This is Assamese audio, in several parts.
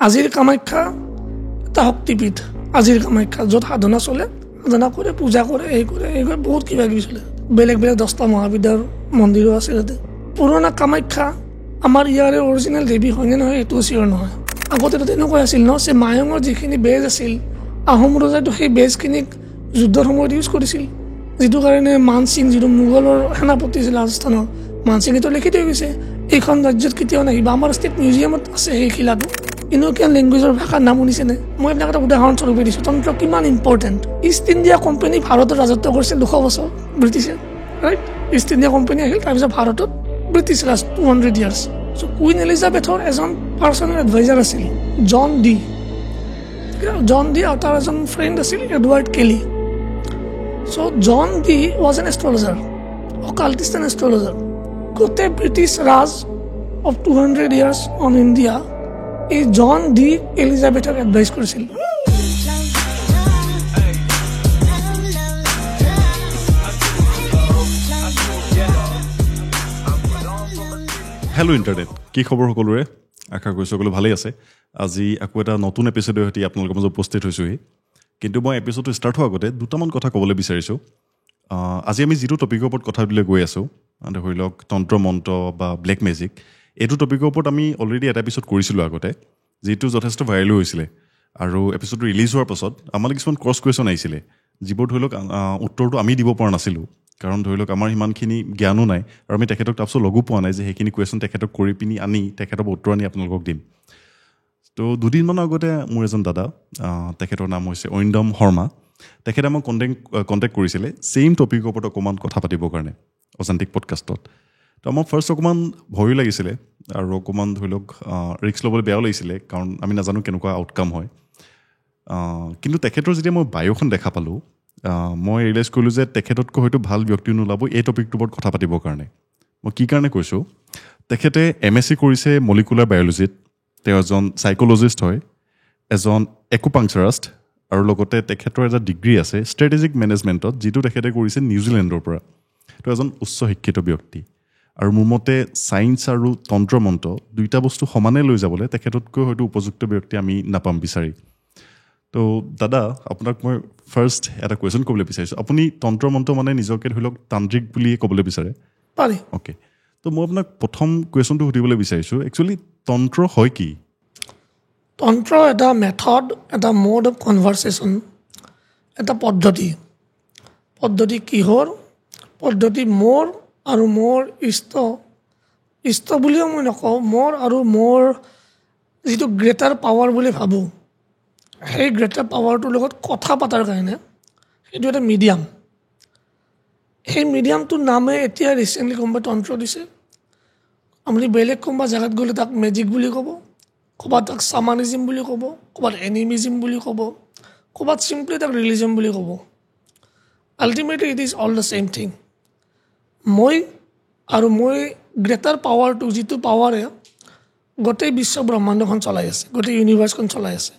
আজিৰ কামাখ্যা এটা শক্তিপীঠ, আজিৰ কামাখ্যা য'ত সাধনা চলে, সাধনা কৰে, পূজা কৰে, এই কৰে বহুত কিবা কিবি চলে। বেলেগ বেলেগ 10টা মহাবিদ্যাৰ মন্দিৰো আছে তাতে। পুৰণা কামাখ্যা আমাৰ ইয়াৰে অৰিজিনেল দেৱী হয়নে নহয় এইটোও চিয়ৰ নহয়। আগতে তাতে এনেকুৱা আছিল ন যে মায়ঙৰ যিখিনি বেজ আছিল, আহোম ৰজাইতো সেই বেজখিনিক যুদ্ধৰ সময়ত ইউজ কৰিছিল, যিটো কাৰণে মানসিং যিটো মোগলৰ সেনাপতি আছিল ৰাজস্থানৰ, মানসিঙেতো লিখি থৈ গৈছে এইখন ৰাজ্যত কেতিয়াও নাহিবা। আমাৰ ষ্টেট মিউজিয়ামত আছে সেই শিলাটো। ইউৰোপিয়ান লেংগুৱেজৰ ভাষাৰ নাম শুনিছেনে? মই আপোনাক এটা উদাহৰণস্বৰূপে দিছোঁ তন্ত্ৰ কিমান ইম্পৰ্টেণ্ট। ইষ্ট ইণ্ডিয়া কোম্পানী ভাৰতত ৰাজত্ব কৰিছিল 200 বছৰ ব্ৰিটিছে, ৰাইট? ইষ্ট ইণ্ডিয়া কোম্পানী আহিল, তাৰপিছত ভাৰতত ব্ৰিটিছ ৰাজ 200 years। চ' কুইন এলিজাবেথৰ এজন পাৰ্চনেল এডভাইজাৰ আছিল জন ডি আৰু তাৰ এজন ফ্ৰেণ্ড আছিল Edward Kelly. So' John Dee was an astrologer, occultist and astrologer. গোটেই British Raj of 200 years on India এই জন ডি এলিজাবেথক এডভাইচ কৰিছিল। হেল্ল' ইণ্টাৰনেট, কি খবৰ সকলোৰে? আশা কৰিছোঁ সকলো ভালেই আছে। আজি আকৌ এটা নতুন এপিছ'ডৰ সৈতে আপোনালোকৰ মাজত উপস্থিত হৈছোঁহি। কিন্তু মই এপিছ'ডটো ষ্টাৰ্ট হোৱাৰ আগতে দুটামান কথা ক'বলৈ বিচাৰিছোঁ। আজি আমি যিটো টপিকৰ ওপৰত কথা পাতিবলৈ গৈ আছোঁ, ধৰি লওক তন্ত্ৰ মন্ত্ৰ বা ব্লেক মেজিক, এইটো টপিকৰ ওপৰত আমি অলৰেডি এটা এপিছ'ড কৰিছিলোঁ আগতে, যিটো যথেষ্ট ভাইৰেলো হৈছিলে। আৰু এপিছ'ডটো ৰিলিজ হোৱাৰ পাছত আমালৈ কিছুমান ক্ৰছ কুৱেশ্যন আহিছিলে, যিবোৰ ধৰি লওক উত্তৰটো আমি দিব পৰা নাছিলোঁ, কাৰণ ধৰি লওক আমাৰ সিমানখিনি জ্ঞানো নাই আৰু আমি তেখেতক তাৰপিছত লগো পোৱা নাই যে সেইখিনি কুৱেশ্যন তেখেতক কৰি পিনি আনি তেখেতৰ উত্তৰ আনি আপোনালোকক দিম। তো দুদিনমানৰ আগতে মোৰ এজন দাদা, তেখেতৰ নাম হৈছে অৰিন্দম শৰ্মা, তেখেতে আমাক কণ্টেক্ট কৰিছিলে ছেইম টপিকৰ ওপৰত অকণমান কথা পাতিবৰ কাৰণে অজান্তিক পডকাষ্টত। তো আমাৰ ফাৰ্ষ্ট অকণমান ভয়ো লাগিছিলে আৰু অকণমান ধৰি লওক ৰিস্ক ল'বলৈ বেয়াও লাগিছিলে, কাৰণ আমি নাজানো কেনেকুৱা আউটকাম হয়। কিন্তু তেখেতৰ যেতিয়া মই বায়'খন দেখা পালোঁ, মই ৰিয়েলাইজ কৰিলোঁ যে তেখেততকৈ হয়তো ভাল ব্যক্তি নোলাব এই টপিকটোৰ ওপৰত কথা পাতিবৰ কাৰণে। মই কি কাৰণে কৈছোঁ, তেখেতে MSc কৰিছে মলিকুলাৰ বায়'লজিত, তেওঁ এজন চাইক'লজিষ্ট হয়, এজন একুপাংচাৰাষ্ট, আৰু লগতে তেখেতৰ এটা ডিগ্ৰী আছে ষ্ট্ৰেটেজিক মেনেজমেণ্টত, যিটো তেখেতে কৰিছে নিউজিলেণ্ডৰ পৰা। তেওঁ এজন উচ্চ শিক্ষিত ব্যক্তি, আৰু মোৰ মতে ছায়েন্স আৰু তন্ত্ৰ মন্ত্ৰ দুইটা বস্তু সমানে লৈ যাবলৈ তেখেততকৈ হয়তো উপযুক্ত ব্যক্তি আমি নাপাম বিচাৰি। তো দাদা, আপোনাক মই ফাৰ্ষ্ট এটা কুৱেশ্যন ক'বলৈ বিচাৰিছোঁ। আপুনি তন্ত্ৰ মন্ত্ৰ মানে নিজকে ধৰি লওক তান্ত্ৰিক বুলিয়ে ক'বলৈ বিচাৰে? পাৰি। অ'কে, তো মই আপোনাক প্ৰথম কুৱেশ্যনটো সুধিবলৈ বিচাৰিছোঁ, একচুৱেলি তন্ত্ৰ হয় কি? তন্ত্ৰ এটা মেথড, এটা মোড অফ কনভাৰ্চেশ্যন, এটা পদ্ধতি কিহৰ পদ্ধতি? মোৰ আৰু মোৰ ইষ্ট বুলিও মই নকওঁ, মোৰ আৰু মোৰ যিটো গ্ৰেটাৰ পাৱাৰ বুলি ভাবোঁ, সেই গ্ৰেটাৰ পাৱাৰটোৰ লগত কথা পতাৰ কাৰণে সেইটো এটা মিডিয়াম। সেই মিডিয়ামটোৰ নামে এতিয়া ৰিচেণ্টলি কোনোবাই তন্ত্ৰ দিছে। আপুনি বেলেগ কোনোবা জেগাত গ'লে তাক মেজিক বুলি ক'ব, ক'ৰবাত তাক চামানিজিম বুলি ক'ব, ক'ৰবাত এনিমিজিম বুলি ক'ব, ক'ৰবাত চিম্পলি তাক ৰিলিজন বুলি ক'ব। Ultimately it is all the same thing. মই গ্ৰেটাৰ পাৱাৰটো, যিটো পাৱাৰে গোটেই বিশ্ব ব্ৰহ্মাণ্ডখন চলাই আছে, গোটেই ইউনিভাৰ্ছখন চলাই আছে,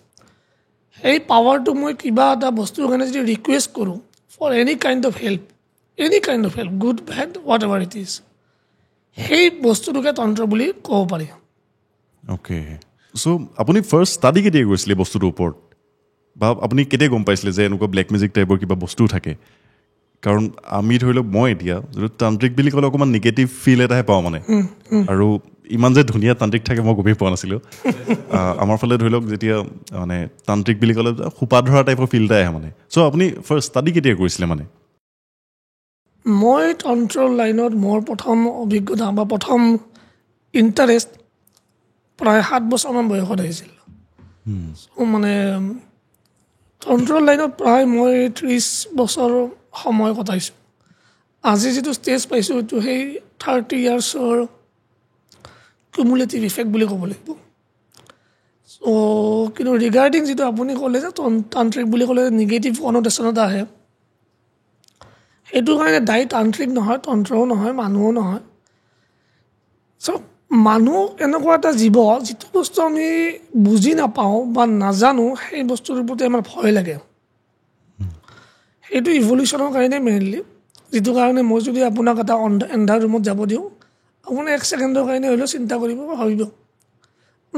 সেই পাৱাৰটো মই কিবা এটা বস্তুৰ কাৰণে যদি ৰিকুৱেষ্ট কৰোঁ for any kind of help, good bad whatever it is, সেই বস্তুটোকে তন্ত্ৰ বুলি ক'ব পাৰি। অ'কে, চ' আপুনি ফাৰ্ষ্ট ষ্টাডি কেতিয়া কৰিছিলে বস্তুটোৰ ওপৰত, বা আপুনি কেতিয়া গম পাইছিলে যে এনেকুৱা ব্লেক মেজিক টাইপৰ কিবা বস্তুও থাকে? কাৰণ আমি ধৰি লওক, মই এতিয়া যিটো তান্ত্ৰিক বুলি ক'লে অকণমান নিগেটিভ ফিল এটাহে পাওঁ মানে, আৰু ইমান যে ধুনীয়া তান্ত্ৰিক থাকে মই গমেই পোৱা নাছিলোঁ। আমাৰ ফালে ধৰি লওক যেতিয়া মানে তান্ত্ৰিক বুলি ক'লে সোপা ধৰা টাইপৰ ফিল এটা আহে মানে। চ' আপুনি ফাৰ্ষ্ট ষ্টাডি কেতিয়া কৰিছিলে মানে? মই তন্ত্ৰ লাইনত মোৰ প্ৰথম অভিজ্ঞতা বা প্ৰথম ইণ্টাৰেষ্ট প্ৰায় 7 বছৰমান বয়সত আহিছিল। মানে তন্ত্ৰ লাইনত প্ৰায় মই 30 বছৰ সময় কটাইছোঁ। আজি যিটো ষ্টেজ পাইছোঁ সেইটো সেই 30 yearsৰ কিউমুলেটিভ ইফেক্ট বুলি ক'ব লাগিব। চ' কিন্তু ৰিগাৰ্ডিং যিটো আপুনি ক'লে যে তান্ত্ৰিক বুলি ক'লে নিগেটিভ কনটেশ্যন এটা আহে, সেইটো কাৰণে দায়ী তান্ত্ৰিক নহয়, তন্ত্ৰও নহয়, মানুহো নহয়। চ' মানুহ এনেকুৱা এটা জীৱ, যিটো বস্তু আমি বুজি নাপাওঁ বা নাজানো, সেই বস্তুৰ প্ৰতি আমাৰ ভয় লাগে। সেইটো ইভলিউশ্যনৰ কাৰণে মেইনলি, যিটো কাৰণে মই যদি আপোনাক এটা এন্ধাৰ ৰুমত যাব দিওঁ, আপুনি 1 ছেকেণ্ডৰ কাৰণে হ'লেও চিন্তা কৰিব, ভাবিব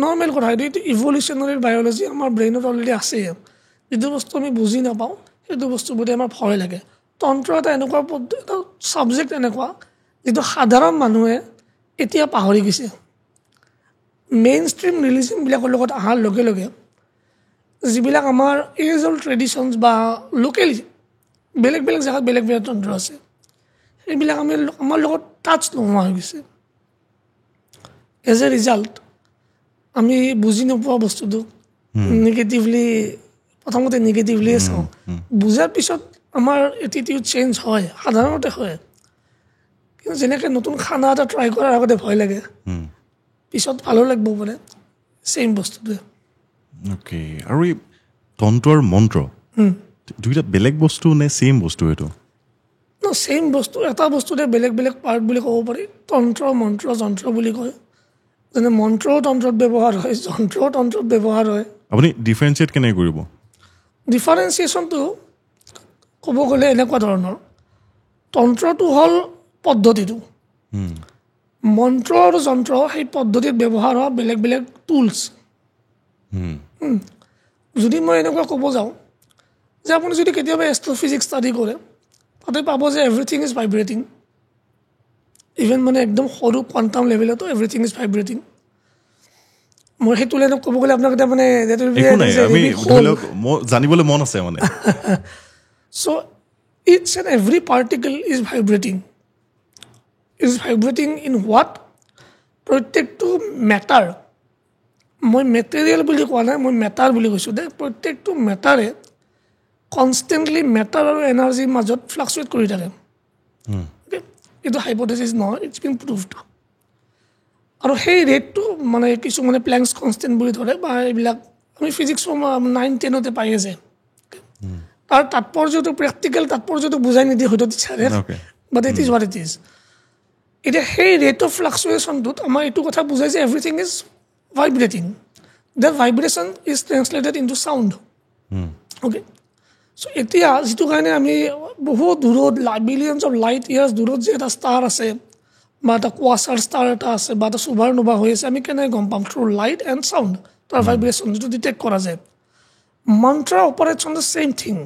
নৰ্মেল কথা এইটো ইভলিউশ্যনাৰী বায়'লজি আমাৰ ব্ৰেইনত অলৰেডি আছে যিটো বস্তু আমি বুজি নাপাওঁ সেইটো বস্তু প্ৰতি আমাৰ ভয় লাগে তন্ত্ৰ এটা এনেকুৱা এটা ছাবজেক্ট এনেকুৱা যিটো সাধাৰণ মানুহে এতিয়া পাহৰি গৈছে মেইন ষ্ট্ৰীম ৰিলিজনবিলাকৰ লগত অহাৰ লগে লগে যিবিলাক আমাৰ এজ অল্ড ট্ৰেডিশ্যনছ বা লোকেলি বেলেগ বেলেগ জেগাত বেলেগ বেলেগ তন্ত্ৰ আছে সেইবিলাক আমাৰ লগত টাচ নোহোৱা হৈ গৈছে এজ এ ৰিজাল্ট আমি বুজি নোপোৱা বস্তুটো নিগেটিভলি প্ৰথমতে নিগেটিভলিয়ে চাওঁ বুজাৰ পিছত আমাৰ এটিটিউড চেঞ্জ হয় সাধাৰণতে হয় কিন্তু যেনেকৈ নতুন খানা এটা ট্ৰাই কৰাৰ আগতে ভয় লাগে পিছত ভালো লাগিব পাৰে ছেইম বস্তুটোৱে অ'কে আৰু এই তন্ত্ৰ আৰু মন্ত্ৰ দুইটা বেলেগ বস্তু নে ছেইম বস্তু এইটো ছেইম বস্তু এটা বস্তুতে বেলেগ বেলেগ পাৰ্ট বুলি ক'ব পাৰি তন্ত্ৰ মন্ত্ৰ যন্ত্ৰ বুলি কয় যেনে মন্ত্ৰও তন্ত্ৰত ব্যৱহাৰ হয় যন্ত্ৰও তন্ত্ৰত ব্যৱহাৰ হয় আপুনি ডিফাৰেঞ্চিয়েট কেনেকৈ কৰিব ডিফাৰেঞ্চিয়েশ্যনটো ক'ব গ'লে এনেকুৱা ধৰণৰ তন্ত্ৰটো হ'ল পদ্ধতিটো মন্ত্ৰ আৰু যন্ত্ৰ সেই পদ্ধতিত ব্যৱহাৰ হোৱা বেলেগ বেলেগ টুলছ যদি মই এনেকুৱা ক'ব যাওঁ যে আপুনি যদি কেতিয়াবা এষ্ট্ৰ'ফিজিক্স ষ্টাডি কৰে তাতে পাব যে এভৰিথিং ইজ ভাইব্ৰেটিং ইভেন মানে একদম সৰু কোৱাণ্টাম লেভেলতো এভৰিথিং ইজ ভাইব্ৰেটিং মই সেইটো লাইনত ক'ব গ'লে আপোনাক এতিয়া মানে জানিবলৈ মন আছে মানে so' each and every particle is vibrating in what প্ৰত্যেকটো মেটাৰ মই মেটেৰিয়েল বুলি কোৱা নাই মই মেটাৰ বুলি কৈছোঁ দে প্ৰত্যেকটো মেটাৰে কনষ্টেণ্টলি মেটাৰ আৰু এনাৰ্জিৰ মাজত ফ্লাকচুৱেট কৰি থাকে এইটো হাইপ'থেচিছ নহয় ইটছ বিন প্ৰুভড আৰু সেই ৰেটটো মানে কিছুমানে প্লেংকছ কনষ্টেণ্ট বুলি ধৰে বা এইবিলাক আমি ফিজিক্স 9-10 পাই আছে তাৰ তাৎপৰ্যটো প্ৰেক্টিকেল তাৎপৰ্যটো বুজাই নিদিয়ে হয়তো টিচাৰে but it is what it is এতিয়া সেই ৰেট অফ ফ্লাকচুৱেশ্যনটোত আমাৰ এইটো কথা বুজাই যে everything is vibrating the vibration is translated into sound okay so' এতিয়া যিটো কাৰণে আমি বহুত দূৰত বিলিয়নছ অফ লাইট ইয়াৰ্ছ দূৰত যে এটা ষ্টাৰ আছে বা এটা কোৱাছাৰ ষ্টাৰ এটা আছে বা এটা ছুপাৰ নোভা হৈ আছে আমি কেনেকৈ গম পাম থ্ৰু লাইট এণ্ড চাউণ্ড তাৰ ভাইব্ৰেশ্যন যিটো ডিটেক্ট কৰা যায় মন্ত্ৰ operates on the same thing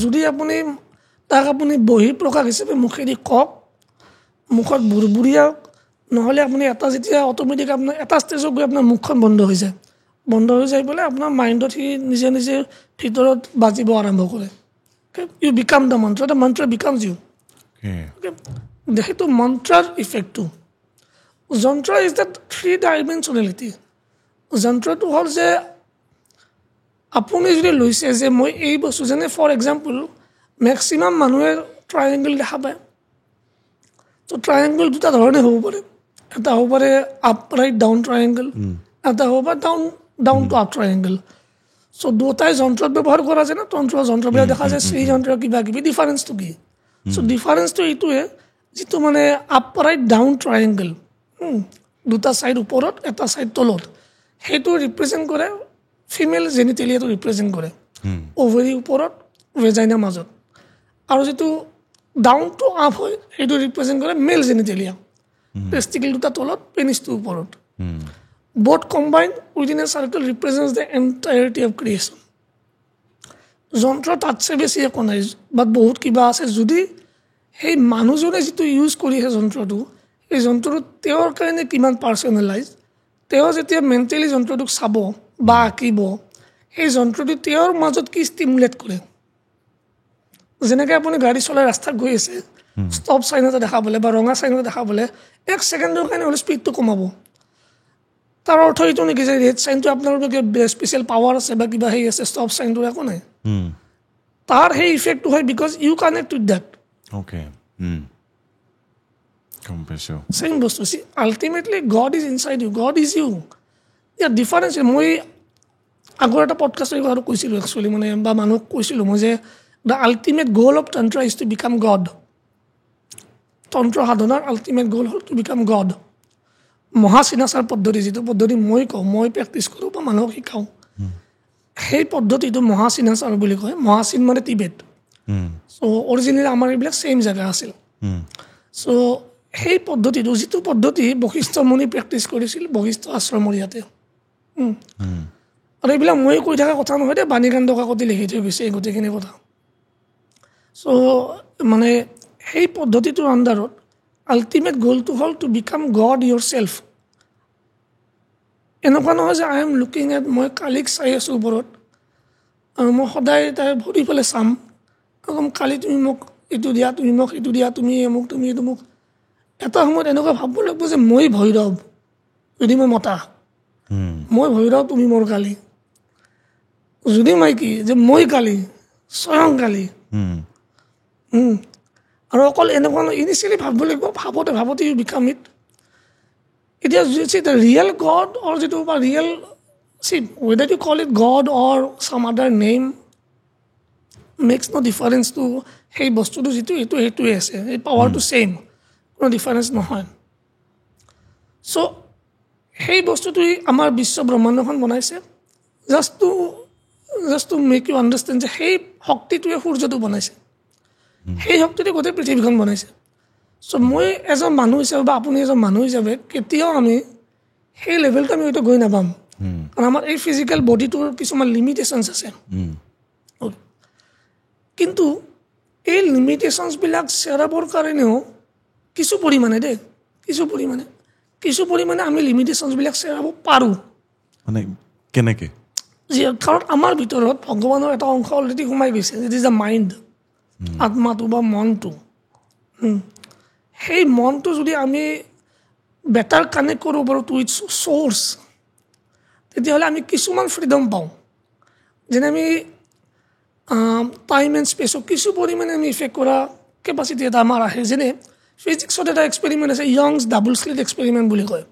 যদি আপুনি তাক আপুনি বহিঃপ্ৰকাশ হিচাপে মুখেদি কওক মুখত বুৰবুৰিয়াওক নহ'লে আপুনি এটা যেতিয়া অট'মেটিক আপোনাৰ এটা ষ্টেজত গৈ আপোনাৰ মুখখন বন্ধ হৈ যায় পেলাই আপোনাৰ মাইণ্ডত সি নিজে নিজে ভিতৰত বাজিব আৰম্ভ কৰে ইউ বিকাম দ্য মন্ত্ৰ দ্য মন্ত্ৰ বিকামছ ইউ সেইটো মন্ত্ৰৰ ইফেক্টটো যন্ত্ৰ ইজ দ্য 3-ডাইমেনশ্যনেলিটি যন্ত্ৰটো হ'ল যে আপুনি যদি লৈছে যে মই এই বস্তু যেনে ফৰ এক্সাম্পল মেক্সিমাম মানুহে ট্ৰায়েংগল দেখা পায় ত' ট্ৰায়েংগল দুটা ধৰণে হ'ব পাৰে এটা হ'ব পাৰে আপ ৰাইট ডাউন ট্ৰায়েংগল এটা হ'ব পাৰে ডাউন টু আপ ট্ৰায়েংগল চ' দুটাই যন্ত্ৰত ব্যৱহাৰ কৰা যায় না যন্ত্ৰবিলাক দেখা যায় সেই যন্ত্ৰ কিবা কিবি ডিফাৰেঞ্চটো কি চ' ডিফাৰেঞ্চটো এইটোৱে যিটো মানে আপ ৰাইট ডাউন ট্ৰায়েংগল দুটা ছাইড ওপৰত এটা ছাইড তলত সেইটো ৰিপ্ৰেজেণ্ট কৰে ফিমেল জেনিটেলিয়াটো ৰিপ্ৰেজেণ্ট কৰে অভেৰী ওপৰত ভেজাইনাৰ মাজত আৰু যিটো ডাউন টু আপ হয় সেইটো ৰিপ্ৰেজেণ্ট কৰে মেল জেনিটেলিয়া টেষ্টিকেল দুটা তলত পেনিছটো ওপৰত both combined within a circle represents the entirety of creation যন্ত্ৰ তাতছে বেছি একো নাই বাট বহুত কিবা আছে যদি সেই মানুহজনে যিটো ইউজ কৰি আছে যন্ত্ৰটো এই যন্ত্ৰটো তেওঁৰ কাৰণে কিমান পাৰ্চনেলাইজ তেওঁ যেতিয়া মেণ্টেলি যন্ত্ৰটোক চাব বা আঁকিব সেই যন্ত্ৰটো তেওঁৰ মাজত কি ষ্টিমুলেট কৰে যেনেকৈ আপুনি গাড়ী চলাই ৰাস্তাত গৈ আছে ষ্টপ চাইন এটা দেখাবলৈ বা ৰঙা চাইন এটা দেখাবলৈ 1 ছেকেণ্ডৰ কাৰণে হ'লে স্পীডটো কমাব তাৰ অৰ্থ এইটো নেকি যে ৰেড চাইনটো আপোনাৰ স্পেচিয়েল পাৱাৰ আছে বা কিবা সেই আছে ষ্টপ চাইনটো একো নাই তাৰ সেই ইফেক্টটো হয় because you connect with that same বস্তু see ultimately God is inside you God is you ইয়াৰ ডিফাৰেঞ্চ মই আগৰ এটা পডকাষ্টৰ কথাটো কৈছিলোঁ একচুৱেলি মানে বা মানুহক কৈছিলোঁ মই যে দ্য আল্টিমেট গ'ল অফ তন্ত্ৰ ইজ টু বিকাম গড তন্ত্ৰ সাধনাৰ আল্টিমেট গ'ল হ'ল টু বিকাম গড মহাচিনাচাৰ পদ্ধতি যিটো পদ্ধতি মই কওঁ মই প্ৰেক্টিছ কৰোঁ বা মানুহক শিকাওঁ সেই পদ্ধতিটো মহাচিনাচাৰ বুলি কয় মহাচিন মানে টিবেট চ' অৰিজিনেলি আমাৰ এইবিলাক ছেইম জেগা আছিল চ' সেই পদ্ধতিটো যিটো পদ্ধতি বশিষ্ঠ মুনি প্ৰেক্টিছ কৰিছিল বশিষ্ঠ আশ্ৰমৰ ইয়াতে আৰু এইবিলাক মই কৈ থকা কথা নহয় দেই বাণীকান্ত কাকতি লিখি থৈ গৈছে এই গোটেইখিনি কথা চ' মানে সেই পদ্ধতিটোৰ আণ্ডাৰত আল্টিমেট গ'লটো হ'ল to become god yourself এনেকুৱা নহয় যে আই এম লুকিং এট মই কালিক চাই আছোঁ ওপৰত আৰু মই সদায় তাই ভৰি পেলাই চাম কম কালি তুমি মোক এইটো দিয়া তুমি মোক এইটো দিয়া তুমি মোক তুমি এইটো মোক এটা সময়ত এনেকুৱা ভাবিব লাগিব যে মই ভৈৰৱ যদি মই মতা মই ভৈৰৱ তুমি মোৰ কালি যদি মাইকী যে মই কালি স্বয়ং কালি আৰু অকল এনেকুৱা ইনিচিয়েলি ভাবিব লাগিব ভাবতে ইউ বিকাম ইট এতিয়া ৰিয়েল গড অৰ যিটো বা real see whether you call it God or some other name makes no' difference to সেই বস্তুটো যিটো সেইটোৱে আছে এই পাৱাৰটো ছেইম কোনো ডিফাৰেঞ্চ নহয় চ' সেই বস্তুটোৱে আমাৰ বিশ্ব ব্ৰহ্মাণ্ডখন বনাইছে just to make you understand যে সেই শক্তিটোৱে সূৰ্যটো বনাইছে সেই শক্তিটোৱে গোটেই পৃথিৱীখন বনাইছে চ' মই এজন মানুহ হিচাপে বা আপুনি এজন মানুহ হিচাপে কেতিয়াও আমি সেই লেভেলটো আমি হয়তো গৈ নাপাম কাৰণ আমাৰ এই ফিজিকেল বডিটোৰ কিছুমান লিমিটেশ্যনছ আছে কিন্তু এই লিমিটেশ্যনছবিলাক চেৰাবৰ কাৰণেও কিছু পৰিমাণে আমি লিমিটেশ্যনছবিলাক চেৰাব পাৰোঁ মানে কেনেকৈ কাৰণ আমাৰ ভিতৰত ভগৱানৰ এটা অংশ অলৰেডি সোমাই গৈছে ইট ইজ দ্য মাইণ্ড আত্মাটো বা মনটো সেই মনটো যদি আমি বেটাৰ কানেক্ট কৰিব পাৰোঁ টু ইটছ চ'ৰ্চ তেতিয়াহ'লে আমি কিছুমান ফ্ৰীডম পাওঁ যেনে আমি টাইম এণ্ড স্পেচক কিছু পৰিমাণে আমি ইফেক্ট কৰা কেপাচিটি এটা আমাৰ আহে যেনে ফিজিক্সত এটা এক্সপেৰিমেণ্ট আছে য়ংছ ডাবল স্লিট এক্সপেৰিমেণ্ট বুলি কয়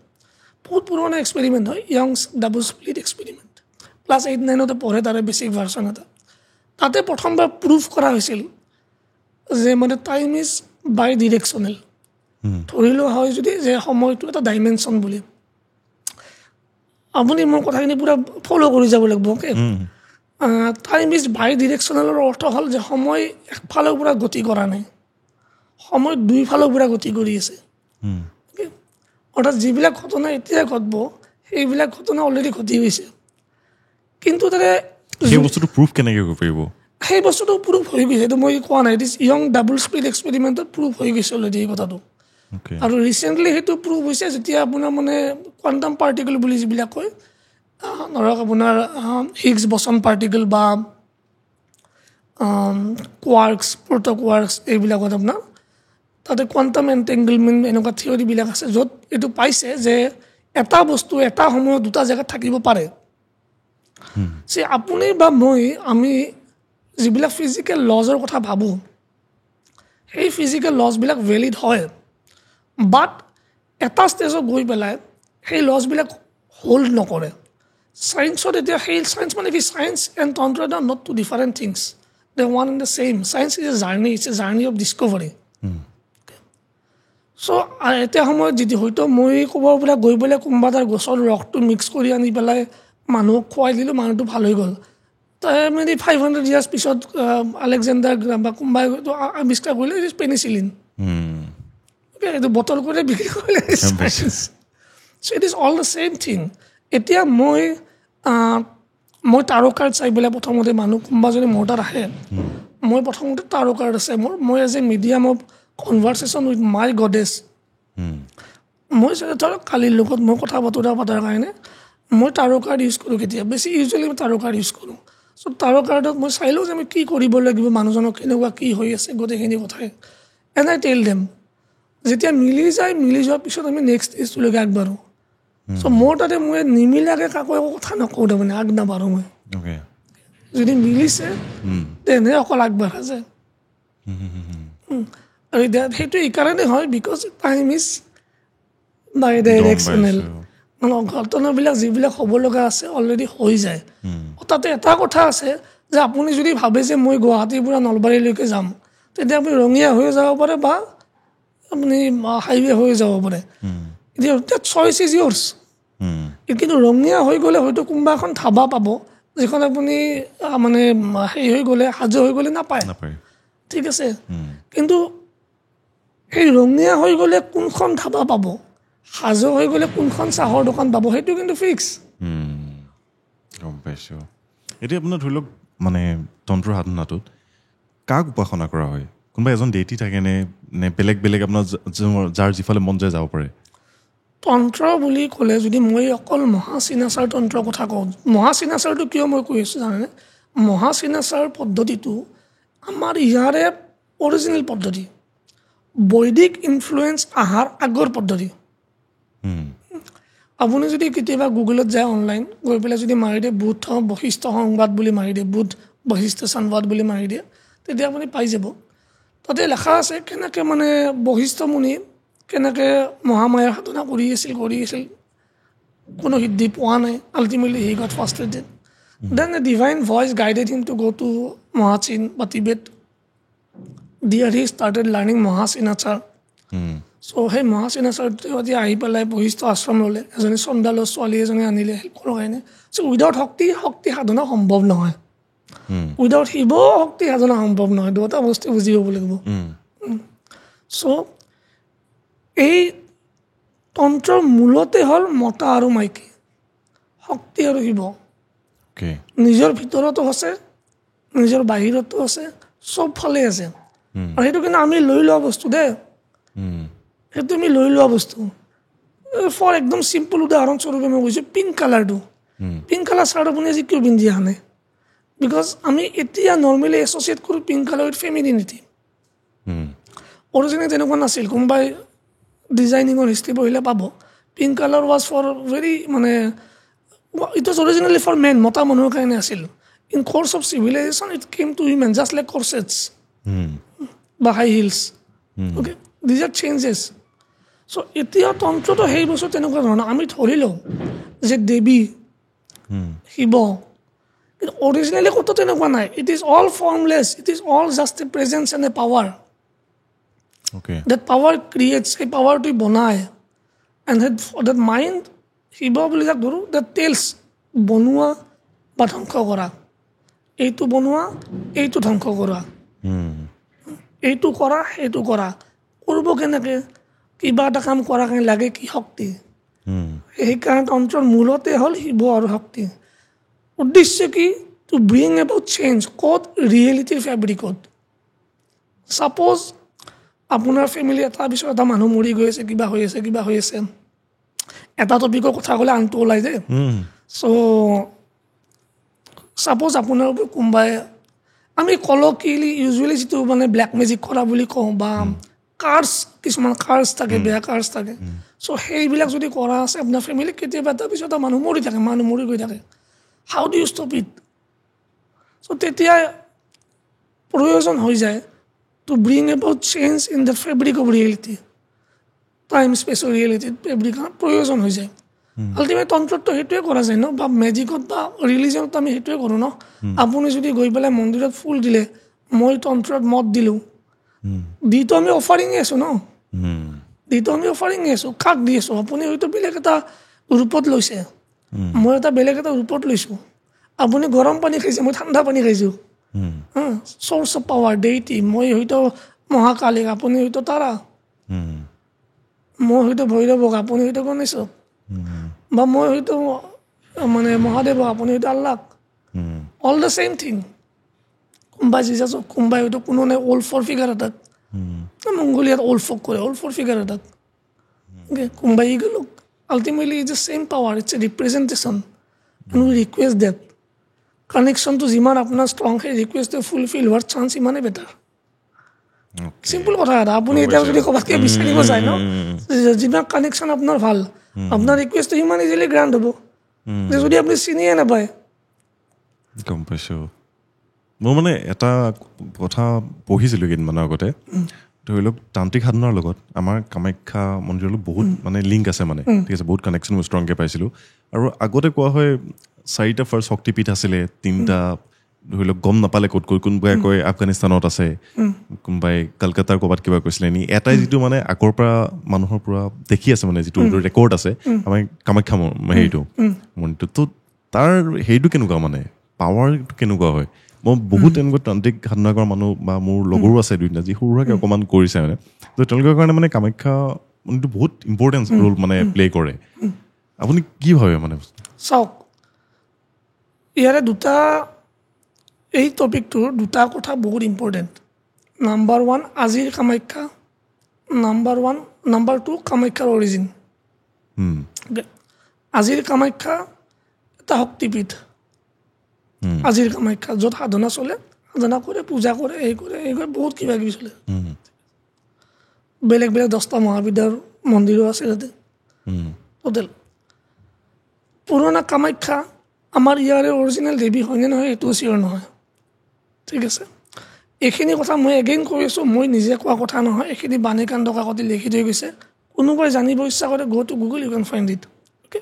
বহুত পুৰণা এক্সপেৰিমেণ্ট হয় য়ংছ ডাবল স্প্লিট এক্সপেৰিমেণ্ট ক্লাছ 8-9 পঢ়ে তাৰে বেছিক ভাৰ্চন এটা তাতে প্ৰথমবাৰ প্ৰুভ কৰা হৈছিল যে মানে টাইম ইজ বাই ডিৰেকশ্যনেল ধৰি লোৱা হয় যদি যে সময়টো এটা ডাইমেনশ্যন বুলি আপুনি মোৰ কথাখিনি পূৰা ফ'ল' কৰি যাব লাগিব অ'কে টাইম ইজ বাই ডিৰেকশ্যনেলৰ অৰ্থ হ'ল যে সময় একফালৰ পৰা গতি কৰা নাই সময় দুইফালৰ পৰা গতি কৰি আছে অৰ্থাৎ যিবিলাক ঘটনা এতিয়া ঘটব সেইবিলাক ঘটনা অলৰেডি ঘটি গৈছে কিন্তু তাতে সেই বস্তুটো প্ৰুফ কেনেকৈ কৰিব পাৰিব সেই বস্তুটো প্ৰুফ হৈ গৈছে এইটো মই কোৱা নাই it is Young double slit এক্সপেৰিমেণ্টত প্ৰুফ হৈ গৈছে অলৰেডি এই কথাটো আৰু ৰিচেণ্টলি সেইটো প্ৰুফ হৈছে যেতিয়া আপোনাৰ মানে কোৱাণ্টাম পাৰ্টিকল বুলি যিবিলাক কয় ধৰক আপোনাৰ হিগছ বচন পাৰ্টিকল বা কোৱাৰ্কছ প্ৰ'ট' এইবিলাকত আপোনাৰ তাতে কোৱাণ্টাম এণ্টেংগলমেণ্ট এনেকুৱা থিয়ৰিবিলাক আছে য'ত এইটো পাইছে যে এটা বস্তু এটা সময়ত দুটা জেগাত থাকিব পাৰে আপুনি বা আমি যিবিলাক ফিজিকেল লজৰ কথা ভাবোঁ সেই ফিজিকেল লজবিলাক ভেলিড হয় বাট এটা ষ্টেজত গৈ পেলাই সেই লজবিলাক হোল্ড নকৰে ছায়েন্সত এতিয়া সেই ছায়েন্স মানে কি science and tantra are not two different things they one and the same science is a journey it's a journey of discovery so' এতিয়া সময়ত যদি হয়তো মই ক'ব পৰা গৈ পেলাই কোনোবা এটা গছৰ ৰসটো মিক্স কৰি আনি পেলাই মানুহক খুৱাই দিলোঁ মানুহটো ভাল হৈ গ'ল মেবি 500 years পিছত আলেকজেণ্ডাৰ বা কোনোবাই আৱিষ্কাৰ কৰিলে ইট ইজ পেনিচিলিন এইটো বটল কৰি বিক্ৰী কৰিলে so' it is all the same thing এতিয়া মই টাৰ কাৰ্ড চাই পেলাই প্ৰথমতে মানুহ কোনোবা যদি মোৰ তাত আহে মই প্ৰথমতে টাৰ কাৰ্ড আছে মই as a medium of conversation with my goddess মই ধৰক কালিৰ লগত মই কথা বতৰা পতাৰ কাৰণে মই টাৰ কাৰ্ড ইউজ কৰোঁ কেতিয়া বেছি ইউজুৱেলি মই টাৰ কাৰ্ড ইউজ কৰোঁ চ' টাৰ কাৰ্ডত মই চাই লওঁ যে আমি কি কৰিব লাগিব মানুহজনক কেনেকুৱা কি হৈ আছে গোটেইখিনি কথাই এণ্ড আই টেল দেম যেতিয়া মিলি যোৱাৰ পিছত আমি নেক্সট ষ্টেজটোলৈকে আগবাঢ়োঁ চ' মোৰ তাতে মই নিমিলাকৈ কাকো একো কথা নকওঁ তাৰমানে আগ নাবাঢ়োঁ মই যদি মিলিছে তেনেহে অকল আগবাঢ়া যায় আৰু এতিয়া সেইটো এইকাৰণে হয় বিকজ টাইম ইজ বাই ডাইৰেকশ্যনেল মানে ঘটনাবিলাক যিবিলাক হ'ব লগা আছে অলৰেডি হৈ যায় তাতে এটা কথা আছে যে আপুনি যদি ভাবে যে মই গুৱাহাটীৰ পৰা নলবাৰীলৈকে যাম তেতিয়া আপুনি ৰঙিয়া হৈ যাব পাৰে বা আপুনি হাইৱে হৈ যাব পাৰে এতিয়া চইচ ইজ ইয়ৰ্ছ কিন্তু ৰঙিয়া হৈ গ'লে হয়তো কোনোবা এখন ধাবা পাব যিখন আপুনি মানে হেৰি হৈ গ'লে সাজু হৈ গ'লে নাপায় ঠিক আছে কিন্তু সেই ৰঙীয়া হৈ গ'লে কোনখন ধাবা পাব, সাজু হৈ গ'লে কোনখন চাহৰ দোকান পাব, সেইটো কিন্তু ফিক্স। গম পাইছোঁ। এতিয়া আপোনাৰ ধৰি লওক মানে তন্ত্ৰ সাধনাটোত কাক উপাসনা কৰা হয়? কোনোবা এজন দেইটি থাকে নে বেলেগ বেলেগ আপোনাৰ যাৰ যিফালে মন যায় যাব পাৰে? তন্ত্ৰ বুলি ক'লে যদি মই অকল মহাচিনাচাৰ তন্ত্ৰৰ কথা কওঁ, মহাচিনাচাৰটো কিয় মই কৈ আছোঁ জানেনে? মহাচিনাচাৰ পদ্ধতিটো আমাৰ ইয়াৰে অৰিজিনেল পদ্ধতি, বৈদিক ইনফ্লুৱেঞ্চ অহাৰ আগৰ পদ্ধতি। আপুনি যদি কেতিয়াবা গুগলত যায় অনলাইন গৈ পেলাই যদি মাৰি দিয়ে বুদ্ধ বশিষ্ঠ সংবাদ বুলি মাৰি দিয়ে, বুদ্ধ বশিষ্ঠ সংবাদ বুলি মাৰি দিয়ে, তেতিয়া আপুনি পাই যাব। তাতে লেখা আছে কেনেকৈ মানে বশিষ্ঠ মুনি কেনেকৈ মহামায়াৰ সাধনা কৰি আছিল কোনো সিদ্ধি পোৱা নাই, ultimately he got frustrated. Then a divine voice guided him to go' to Mahachin বা Tibet. There he started learning Mahachinachara. So' সেই মহাচিনাচাৰটো আহি পেলাই বশিষ্ঠ আশ্ৰম ল'লে, এজনী চন্দালৰ ছোৱালী এজনী আনিলে হেল্প কৰাৰ কাৰণে। চ' উইদাউট শক্তি সাধনা সম্ভৱ নহয়, উইদাউট শিৱ শক্তি সাধনা সম্ভৱ নহয়, দুটা বস্তু বুজি পাব লাগিব। চ' এই তন্ত্ৰৰ মূলতে হ'ল মতা আৰু মাইকী, শক্তি আৰু শিৱ। নিজৰ ভিতৰতো আছে, নিজৰ বাহিৰতো আছে, চব ফালে আছে। আৰু সেইটো কিন্তু আমি লৈ লোৱা বস্তু দেই, সেইটো আমি লৈ লোৱা বস্তু। ফৰ একদম চিম্পল উদাহৰণস্বৰূপে মই কৈছোঁ পিংক কালাৰটো, পিংক কালাৰ চাৰ্ট আপুনি আজি কিয় পিন্ধি অহা নাই? বিকজ আমি এতিয়া নৰ্মেলি এছ'চিয়েট কৰোঁ pink colour with femininity. Originally তেনেকুৱা নাছিল। কোনোবাই ডিজাইনিঙৰ হিষ্ট্ৰী পঢ়িলে পাব pink colour was for very মানে it was originally for men, মতা মানুহৰ কাৰণে আছিল। In course of civilisation it came to women just like corsets বা high heels. Okay, these are changes. So' এতিয়া তন্ত্ৰটো সেই বস্তু তেনেকুৱা ধৰণৰ আমি ধৰি লওঁ যে দেৱী শিৱ, কিন্তু অৰিজিনেলি ক'তো তেনেকুৱা নাই। It is all formless, it is all just a presence and a power. That power creates, সেই পাৱাৰটো বনায়। এণ্ড দেট মাইণ্ড শিৱ বুলি যাক ধৰোঁ, দেট টেলছ বনোৱা বা ধ্বংস কৰা, এইটো বনোৱা এইটো ধ্বংস কৰা, এইটো কৰা সেইটো কৰা। কৰিব কেনেকৈ? কিবা এটা কাম কৰাৰ কাৰণে লাগে কি? শক্তি। সেইকাৰণে তন্ত্ৰৰ মূলতে হ'ল শিৱ আৰু শক্তি। উদ্দেশ্য কি? Two bring about change. ক'ত? ৰিয়েলিটিৰ ফেব্ৰিকত। ছাপ'জ আপোনাৰ ফেমিলি এটা পিছত এটা মানুহ মৰি গৈ আছে, কিবা হৈ আছে, এটা টপিকৰ কথা ক'লে আনটো ওলাই যায়। চ' ছাপ'জ আপোনাৰ কোনোবাই আমি কলকিলি ইউজুৱেলি যিটো মানে ব্লেক মেজিক কৰা বুলি কওঁ বা কাৰ্ছ, কিছুমান কাৰ্ছ থাকে, বেয়া কাৰ্ছ থাকে। চ' সেইবিলাক যদি কৰা আছে আপোনাৰ ফেমিলিক, কেতিয়াবা এটা পিছত এটা মানুহ মৰি গৈ থাকে। How do you stop it? So' তেতিয়া প্ৰয়োজন হৈ যায় to bring about change in the fabric of reality, time স্পেচৰ ৰিয়েলিটিত ফেব্ৰিকৰ প্ৰয়োজন হৈ যায়। আল্টিমেট তন্ত্ৰতটো সেইটোৱে কৰা যায় ন, বা মেজিকত বা ৰিলিজনত আমি সেইটোৱে কৰোঁ ন। আপুনি যদি গৈ পেলাই মন্দিৰত ফুল দিলে, মই তন্ত্ৰত মদ দিলোঁ, দিটো আমি অফাৰিঙে আছোঁ ন, কাক দি আছোঁ? আপুনি হয়তো বেলেগ এটা ৰূপত লৈছে, মই এটা বেলেগ এটা ৰূপত লৈছোঁ। আপুনি গৰম পানী খাইছে, মই ঠাণ্ডা পানী খাইছোঁ। Source of power, deity. মই হয়তো মহাকালিক, আপুনি হয়তো তাৰা। মই হয়তো ভৈৰৱক, আপুনি হয়তো গণেশক। বা মই হয়তো মানে মহাদেৱক, আপুনি হয়তো Allah. All the same thing. কোনোবাই জিজাছক, কোনোবাই হয়তো কোনো নাই ওল্ফৰ ফিগাৰ এটাক, মংগোলিয়াত ওল্ফক কৰে, ওল্ফৰ ফিগাৰ এটাক, কোনোবাই ইগলক। Ultimately it's the same power, it's a representation. And we request that কানেকশ্যনটো যিমান আপোনাৰ ষ্ট্ৰং, সেই ৰিকুৱেষ্টটো ফুলফিল হোৱাৰ চান্স ইমানেই বেটাৰ। চিম্পল কথা এটা। আপুনি এতিয়া যদি ক'ৰবাতকৈ বিচাৰিব যায় ন, যিমান কানেকশ্যন আপোনাৰ ভাল, আপোনাৰ ৰিকুৱেষ্টটো সিমান ইজিলি গ্ৰাণ্ট হ'ব, যে যদি আপুনি চিনিয়ে নাপায়। গম পাইছোঁ। মই মানে এটা কথা পঢ়িছিলোঁ কেইদিনমানৰ আগতে, ধৰি লওক তান্ত্ৰিক সাধনাৰ লগত আমাৰ কামাখ্যা মন্দিৰৰ লগত বহুত মানে লিংক আছে, মানে ঠিক আছে, বহুত কানেকশ্যন মই ষ্ট্ৰংকৈ পাইছিলোঁ। আৰু আগতে কোৱা হয় 4টা ফাৰ্ষ্ট শক্তিপীঠ আছিলে, 3টা ধৰি লওক গম নাপালে ক'ত কোনোবাই কয় আফগানিস্তানত আছে, কোনোবাই কলকাতাৰ ক'ৰবাত কিবা কৈছিলে নি। এটাই যিটো মানে আগৰ পৰা মানুহৰ পৰা দেখি আছে, মানে যিটো ৰেকৰ্ড আছে আমাৰ কামাখ্যা হেৰিটো মন্দিৰটো, তো তাৰ হেৰিটো কেনেকুৱা, মানে পাৱাৰটো কেনেকুৱা হয়? মই বহুত এনেকুৱা তান্ত্ৰিক সাধনা কৰা মানুহ বা মোৰ লগৰো আছে দুইটা যি সৰু সুৰাকৈ অকণমান কৰিছে মানে তো তেওঁলোকৰ কাৰণে মানে কামাখ্যা মানে বহুত ইম্পৰ্টেঞ্চ ৰোল মানে প্লে কৰে আপুনি কি ভাবে মানে চাওক ইয়াৰে দুটা এই টপিকটোৰ দুটা কথা বহুত ইম্পৰ্টেণ্ট নাম্বাৰ 1 আজিৰ কামাখ্যা নাম্বাৰ 2 কামাখ্যাৰ অৰিজিন আজিৰ কামাখ্যা এটা শক্তিপীঠ আজিৰ কামাখ্যা য'ত সাধনা চলে সাধনা কৰে পূজা কৰে এই কৰে বহুত কিবা কিবি চলে বেলেগ বেলেগ 10টা মহাবিদ্যাৰ মন্দিৰো আছে তাতে টোটেল পুৰণা কামাখ্যা আমাৰ ইয়াৰে অৰিজিনেল দেৱী হয়নে নহয় এইটোও চিয়ৰ নহয় ঠিক আছে এইখিনি কথা মই এগেইন কৈ আছোঁ মই নিজে কোৱা কথা নহয় এইখিনি বাণীকান্ত কাকতি লিখি থৈ গৈছে কোনোবাই জানিব ইচ্ছা কৰে go to Google you can find it okay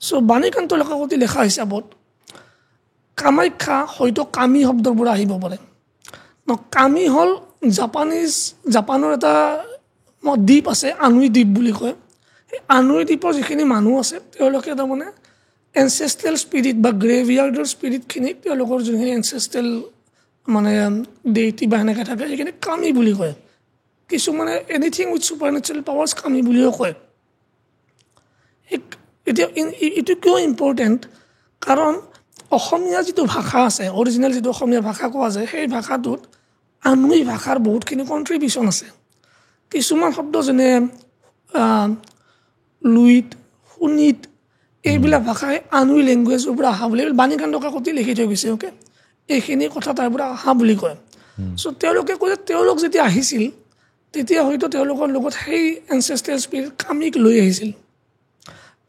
so' Banikanta Kakati লেখা হিচাপত কামাখ্যা হয়তো কামি শব্দৰ পৰা আহিব পাৰে কামি হ'ল জাপানৰ এটা দ্বীপ আছে আনুই দ্বীপ বুলি কয় সেই আনুই দ্বীপৰ যিখিনি মানুহ আছে তেওঁলোকে তাৰমানে এনচেষ্ট্ৰেল স্পিৰিট বা গ্ৰেভয়াৰ্ডৰ স্পিৰিটখিনিক তেওঁলোকৰ যোনখিনি এনচেষ্ট্ৰেল মানে ডেইটি বা সেনেকৈ থাকে সেইখিনি কামি বুলি কয় কিছুমানে anything with super natural powers কামি বুলিও কয় এতিয়া এইটো কিয় ইম্পৰ্টেণ্ট কাৰণ অসমীয়া যিটো ভাষা আছে অৰিজিনেল যিটো অসমীয়া ভাষা কোৱা যায় সেই ভাষাটোত আনুই ভাষাৰ বহুতখিনি কণ্ট্ৰিবিউশ্যন আছে কিছুমান শব্দ যেনে লুইত শুনিত এইবিলাক ভাষাই আনুই লেংগুৱেজৰ পৰা অহা বুলি বাণীকান্ত কাকতি লিখি থৈ গৈছে অ'কে এইখিনি কথা তাৰ পৰা অহা বুলি কয় চ' তেওঁলোকে কৈছে তেওঁলোক যেতিয়া আহিছিল তেতিয়া হয়তো তেওঁলোকৰ লগত সেই এনচেষ্ট্ৰেল স্পিৰিট কামিক লৈ আহিছিল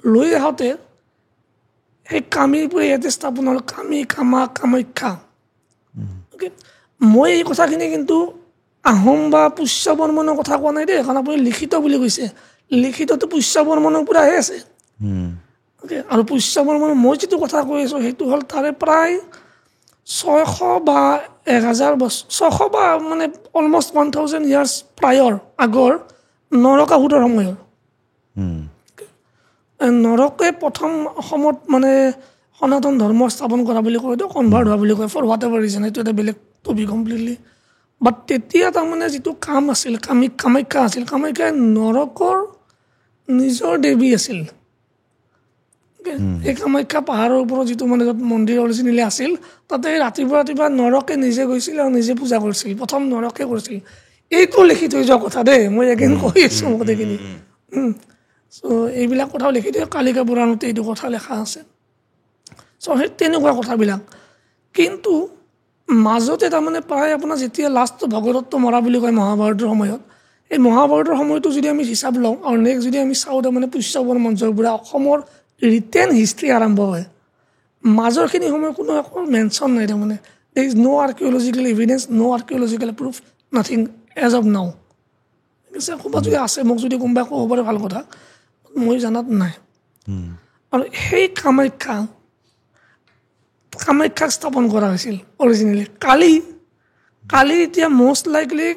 লৈ আহোঁতে সেই কামিৰ পৰা ইয়াতে স্থাপন হ'ল কামি কামা কামাখ্যা অ'কে মই এই কথাখিনি কিন্তু আহোম বা পুষ্য বৰ্মনৰ কথা কোৱা নাই দেই কাৰণ আপুনি লিখিত বুলি কৈছে লিখিতটো পুষ্য বৰ্মনৰ পৰাহে আছে অ'কে আৰু পুষ্য বৰ্মনৰ মই যিটো কথা কৈ আছোঁ সেইটো হ'ল তাৰে প্ৰায় 600 বা 1000 বছৰ 600 বা মানে অলমষ্ট 1000 ইয়াৰ্ছ প্ৰায়ৰ আগৰ নৰকাসুৰৰ সময়ৰ নৰকে প্ৰথম অসমত মানে সনাতন ধৰ্ম স্থাপন কৰা বুলি কয় এইটো কনভাৰ্ট হোৱা বুলি কয় ফৰ হোৱাট এভাৰ ৰিজন এইটো এটা বেলেগ টপিক কমপ্লিটলি বাট তেতিয়া তাৰমানে যিটো কাম আছিল কামাখ্যা আছিল কামাখ্যাই নৰকৰ নিজৰ দেৱী আছিল এই কামাখ্যা পাহাৰৰ ওপৰত যিটো মানে য'ত মন্দিৰ অৰিজিনেলি আছিল তাতে ৰাতিপুৱা নৰকে নিজে গৈছিল আৰু নিজে পূজা কৰিছিল প্ৰথম নৰকে কৰিছিল এইটো লিখি থৈ যোৱা কথা দেই মই এগেইন কৈ আছোঁ গোটেইখিনি চ' এইবিলাক কথাও লিখি দিয়ে কালিকা পুৰাণতে এইটো কথা লেখা আছে চ' সেই তেনেকুৱা কথাবিলাক কিন্তু মাজতে তাৰমানে প্ৰায় আপোনাৰ যেতিয়া লাষ্ট ভগদত্ত মৰা বুলি কয় মহাভাৰতৰ সময়ত এই মহাভাৰতৰ সময়টো যদি আমি হিচাপ লওঁ আৰু নেক্সট যদি আমি চাওঁ তাৰমানে পুষ্য বৰ্মনৰ পৰা অসমৰ ৰিটেন হিষ্ট্ৰী আৰম্ভ হয় মাজৰখিনি সময় কোনো একো মেনশ্যন নাই তাৰমানে there is no' archaeological evidence no' archaeological proof nothing as of now ঠিক আছে ক'ৰবাত যদি আছে মোক যদি কোনোবাই ক'ব পাৰে ভাল কথা মই জানাত নাই আৰু সেই কামাখ্যাক স্থাপন কৰা হৈছিল অৰিজিনেলি কালি এতিয়া মষ্ট লাইকলি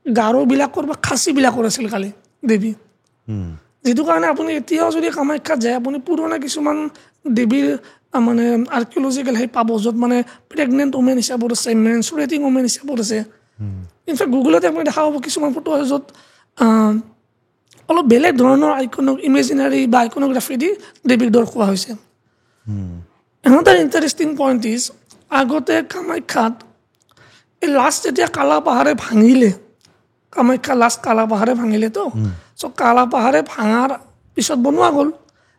গাৰোবিলাকৰ বা খাচীবিলাকৰ আছিল কালি দেৱী যিটো কাৰণে আপুনি এতিয়াও যদি কামাখ্যাত যায় আপুনি পুৰণা কিছুমান দেৱীৰ মানে আৰ্কিঅ'লজিকেল সেই পাব য'ত মানে প্ৰেগনেণ্ট ওমেন হিচাপত আছে মেনচুৰেটিং ওমেন হিচাপত আছে ইনফেক্ট গুগলতে আপুনি দেখা পাব কিছুমান ফটো আছে য'ত অলপ বেলেগ ধৰণৰ ইমেজিনাৰী বা আইকনগ্ৰাফি দি দেৱীক দৰ্শোৱা হৈছে another interesting point is আগতে কামাখ্যাত এই লাষ্ট যেতিয়া কালা পাহাৰে ভাঙিলে কামাখ্যা লাষ্ট কালা পাহাৰে ভাঙিলেতো চ' কালা পাহাৰে ভাঙাৰ পিছত বনোৱা গ'ল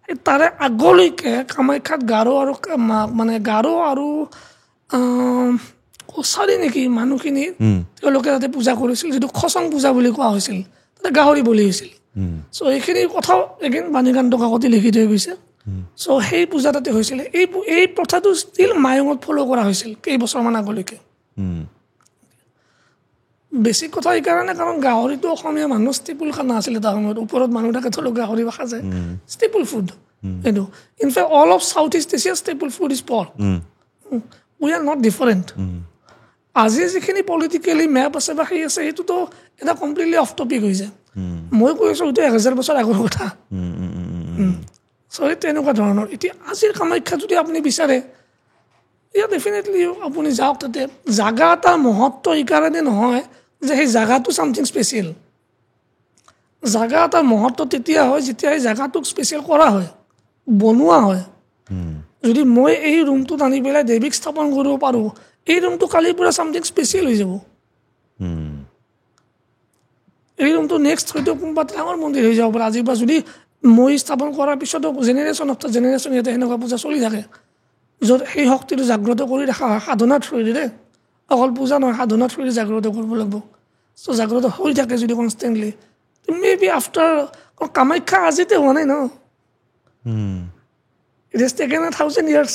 এই তাৰে আগলৈকে কামাখ্যাত গাৰো আৰু কছাৰী নেকি মানুহখিনি তেওঁলোকে তাতে পূজা কৰিছিল যিটো খচং পূজা বুলি কোৱা হৈছিল তাতে গাহৰি বলি হৈছিল চ' এইখিনি কথাও এগেইন বাণীকান্ত কাকতি লিখি থৈ গৈছে চ' সেই পূজা তাতে হৈছিলে এই প্ৰথাটো ষ্টিল মায়ঙত ফ'ল' কৰা হৈছিল কেইবছৰমান আগলৈকে বেছিক কথা এইকাৰণে কাৰণ গাহৰিটো অসমীয়া মানুহ ষ্টেপুল খানা আছিলে এটা সময়ত ওপৰত মানুহ থাকে থলক গাহৰি ৰখা যায় ষ্টেপুল ফুড এইটো in fact all of south east Asia staple food is pork we are not different আজি যিখিনি পলিটিকেলি মেপ আছে বা সেই আছে সেইটোতো এটা কমপ্লিটলি অফ টপিক হৈছে মই কৈ আছোঁ এইটো 1000 বছৰ আগৰ কথা চ' তেনেকুৱা ধৰণৰ এতিয়া আজিৰ কামাখ্যা যদি আপুনি বিচাৰে ইয়াত ডেফিনেটলি আপুনি যাওক তাতে জাগা এটাৰ মহত্ব এইকাৰণে নহয় যে সেই জাগাটো ছামথিং স্পেচিয়েল জাগা এটাৰ মহত্ব তেতিয়া হয় যেতিয়া সেই জাগাটোক স্পেচিয়েল কৰা হয় বনোৱা হয় যদি মই এই ৰুমটোত আনি পেলাই দেৱীক স্থাপন কৰিব পাৰোঁ এই ৰুমটো কালিৰ পৰা ছামথিং স্পেচিয়েল হৈ যাব এই ৰুমটো নেক্সট হয়তো কোনোবা ডাঙৰ মন্দিৰ হৈ যাব পাৰে আজিৰ পৰা যদি মই স্থাপন কৰাৰ পিছতো জেনেৰেশ্যন আফটাৰ জেনেৰেশ্যন ইয়াতে সেনেকুৱা পূজা চলি থাকে য'ত সেই শক্তিটো জাগ্ৰত কৰি ৰখা হয় সাধনাৰ থ্ৰুৰে অকল পূজা নহয় সাধনাৰ থ্ৰুৰে জাগ্ৰত কৰিব লাগিব চ' জাগ্ৰত হৈ থাকে যদি constantly maybe after Kamakhya আজিতে হোৱা নাই ন ইট হেজ টেকেন 1000 years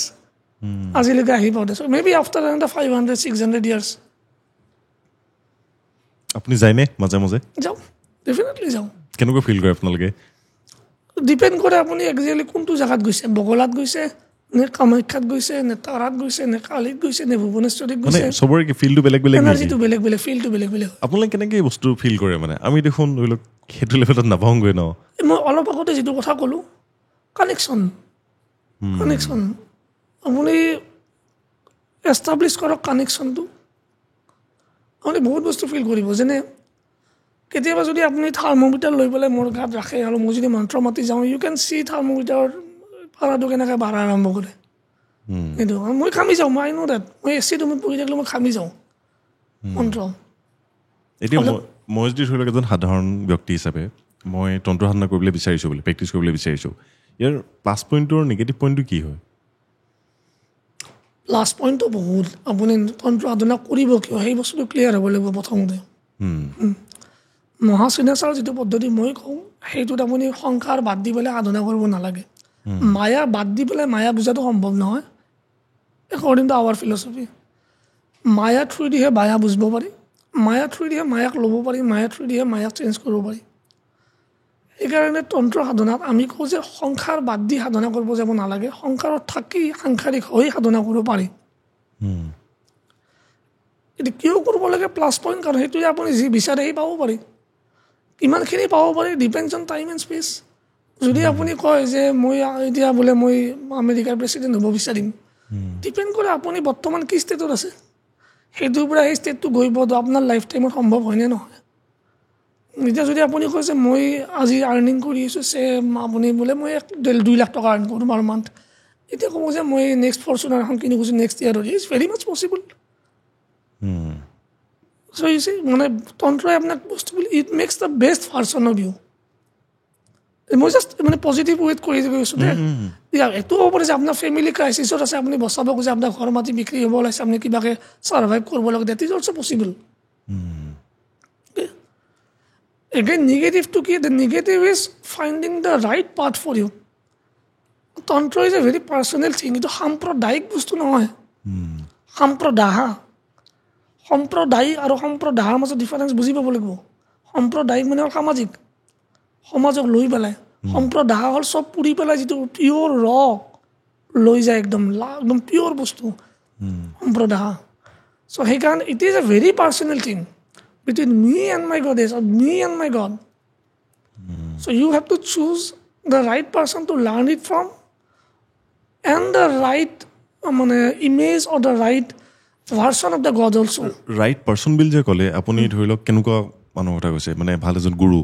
আজিলৈকে আহি পাওঁতে so' maybe after 500-600 years আপুনি যায়নে মাজে মাজে যাওঁ ডেফিনেটলি যাওঁ কেনেকুৱা ফিল কৰে আপোনালোকে ডিপেণ্ড কৰে আপুনি একজেক্টলি কোনটো জেগাত গৈছে বগলাত গৈছে নে কামাখ্যাত গৈছে নে তাৰাত গৈছে নে কালিত গৈছে নে ভুৱনেশ্বৰীত মানে গৈছে চবৰে ফিলটো বেলেগ বেলেগ এনাৰ্জিটো বেলেগ বেলেগ ফিলটো বেলেগ বেলেগ আপোনালোকে কেনেকৈ এই বস্তু ফিল কৰে মানে আমি দেখোন ধৰি লওক সেইটো লেভেলত নাপাওঁগৈ ন মই অলপ আগতে যিটো কথা ক'লোঁ কানেকশ্যন আপুনি এষ্টাব্লিছ কৰক কানেকশ্যনটো আপুনি বহুত বস্তু ফিল কৰিব যেনে কেতিয়াবা যদি আপুনি থাৰ্মোমিটাৰ লৈ পেলাই মোৰ গাত ৰাখে আৰু মই যদি মন্ত্ৰ মাতি যাওঁ ইউ কেন চি থাৰ্মোমিটাৰৰ পাৰাটো কেনেকৈ বাঢ়া আৰম্ভ কৰে সেইটো মই খামি যাওঁ মই নো ডেট মই এ চি ৰুমত বহি থাকিলে মই খামি যাওঁ মন্ত্ৰ এতিয়া মই যদি ধৰি লওক এজন সাধাৰণ ব্যক্তি হিচাপে মই তন্ত্ৰ সাধনা কৰিবলৈ বিচাৰিছোঁ বুলি প্ৰেক্টিছ কৰিবলৈ বিচাৰিছোঁ ইয়াৰ প্লাছ পইণ্টৰ নিগেটিভ পইণ্টটো কি হয় প্লাছ পইণ্টটো বহুত আপুনি তন্ত্ৰ সাধনা কৰিব কিয় সেই বস্তুটো ক্লিয়াৰ হ'ব লাগিব প্ৰথমতে মহাচিনেচাৰ যিটো পদ্ধতি মই কওঁ সেইটোত আপুনি সংসাৰ বাদ দি পেলাই সাধনা কৰিব নালাগে মায়া বাদ দি পেলাই মায়া বুজাটো সম্ভৱ নহয় একৰ্ডিং টু আৱাৰ ফিলচফি মায়া থ্ৰুদিহে মায়া বুজিব পাৰি মায়া থ্ৰুদিহে মায়াক ল'ব পাৰি মায়া থ্ৰুদিহে মায়াক চেঞ্জ কৰিব পাৰি সেইকাৰণে তন্ত্ৰ সাধনাত আমি কওঁ যে সংসাৰ বাদ দি সাধনা কৰিব যাব নালাগে সংসাৰত থাকি সাংসাৰিক হৈ সাধনা কৰিব পাৰি এতিয়া কিয় কৰিব লাগে প্লাছ পইণ্ট কাৰণ সেইটোৱে আপুনি যি বিচাৰে সেই পাব পাৰি কিমানখিনি পাব পাৰি depends on time and space যদি আপুনি কয় যে মই এতিয়া বোলে মই আমেৰিকাৰ প্ৰেচিডেণ্ট হ'ব বিচাৰিম ডিপেণ্ড কৰে আপুনি বৰ্তমান কি ষ্টেটত আছে সেইটোৰ পৰা সেই ষ্টেটটো গৈ পোৱাটো আপোনাৰ লাইফ টাইমত সম্ভৱ হয়নে নহয় এতিয়া যদি আপুনি কৈছে মই আজি আৰ্নিং কৰি আছোঁ আপুনি বোলে মই 2 লাখ টকা আৰ্ণ কৰোঁ পাৰ মান্থ এতিয়া ক'ব যে মই নেক্সট ফৰ্চুনাৰ এখন কিনি কৈছোঁ নেক্সট ইয়াৰত is very much possible so' you see মানে তন্ত্ৰই আপোনাক বস্তু বুলি it makes the best version of you মই জাষ্ট মানে পজিটিভ ৱেত কৰি গৈছোঁ দে এইটো হ'ব পাৰে যে আপোনাৰ ফেমিলি ক্ৰাইচিছত আছে আপুনি বচাব খোজে আপোনাৰ ঘৰ মাটি বিক্ৰী হ'ব ওলাইছে আপুনি কিবাকৈ ছাৰ্ভাইভ কৰিব লাগে that is also' possible again নিগেটিভটো কি the negative is finding the right path for you tantra is a very personal thing এইটো সাম্প্ৰদায়িক বস্তু নহয় সম্প্ৰদায়িক আৰু সম্প্ৰদায়ৰ মাজত ডিফাৰেঞ্চ বুজি পাব লাগিব সম্প্ৰদায়িক মানে হ'ল সামাজিক সমাজক লৈ পেলাই সম্প্ৰদায় হ'ল চব পুৰি পেলাই যিটো পিয়'ৰ লৈ যায় একদম পিয়'ৰ বস্তু সম্প্ৰদায় চ' সেইকাৰণে it is a very personal thing between me and my goddess or me and my God. So you have to choose the right person to learn it from and the right image or the right version of the God also. Right person বুলি যে ক'লে আপুনি ধৰি লওক কেনেকুৱা মানুহৰ কথা কৈছে মানে ভাল এজন গুৰু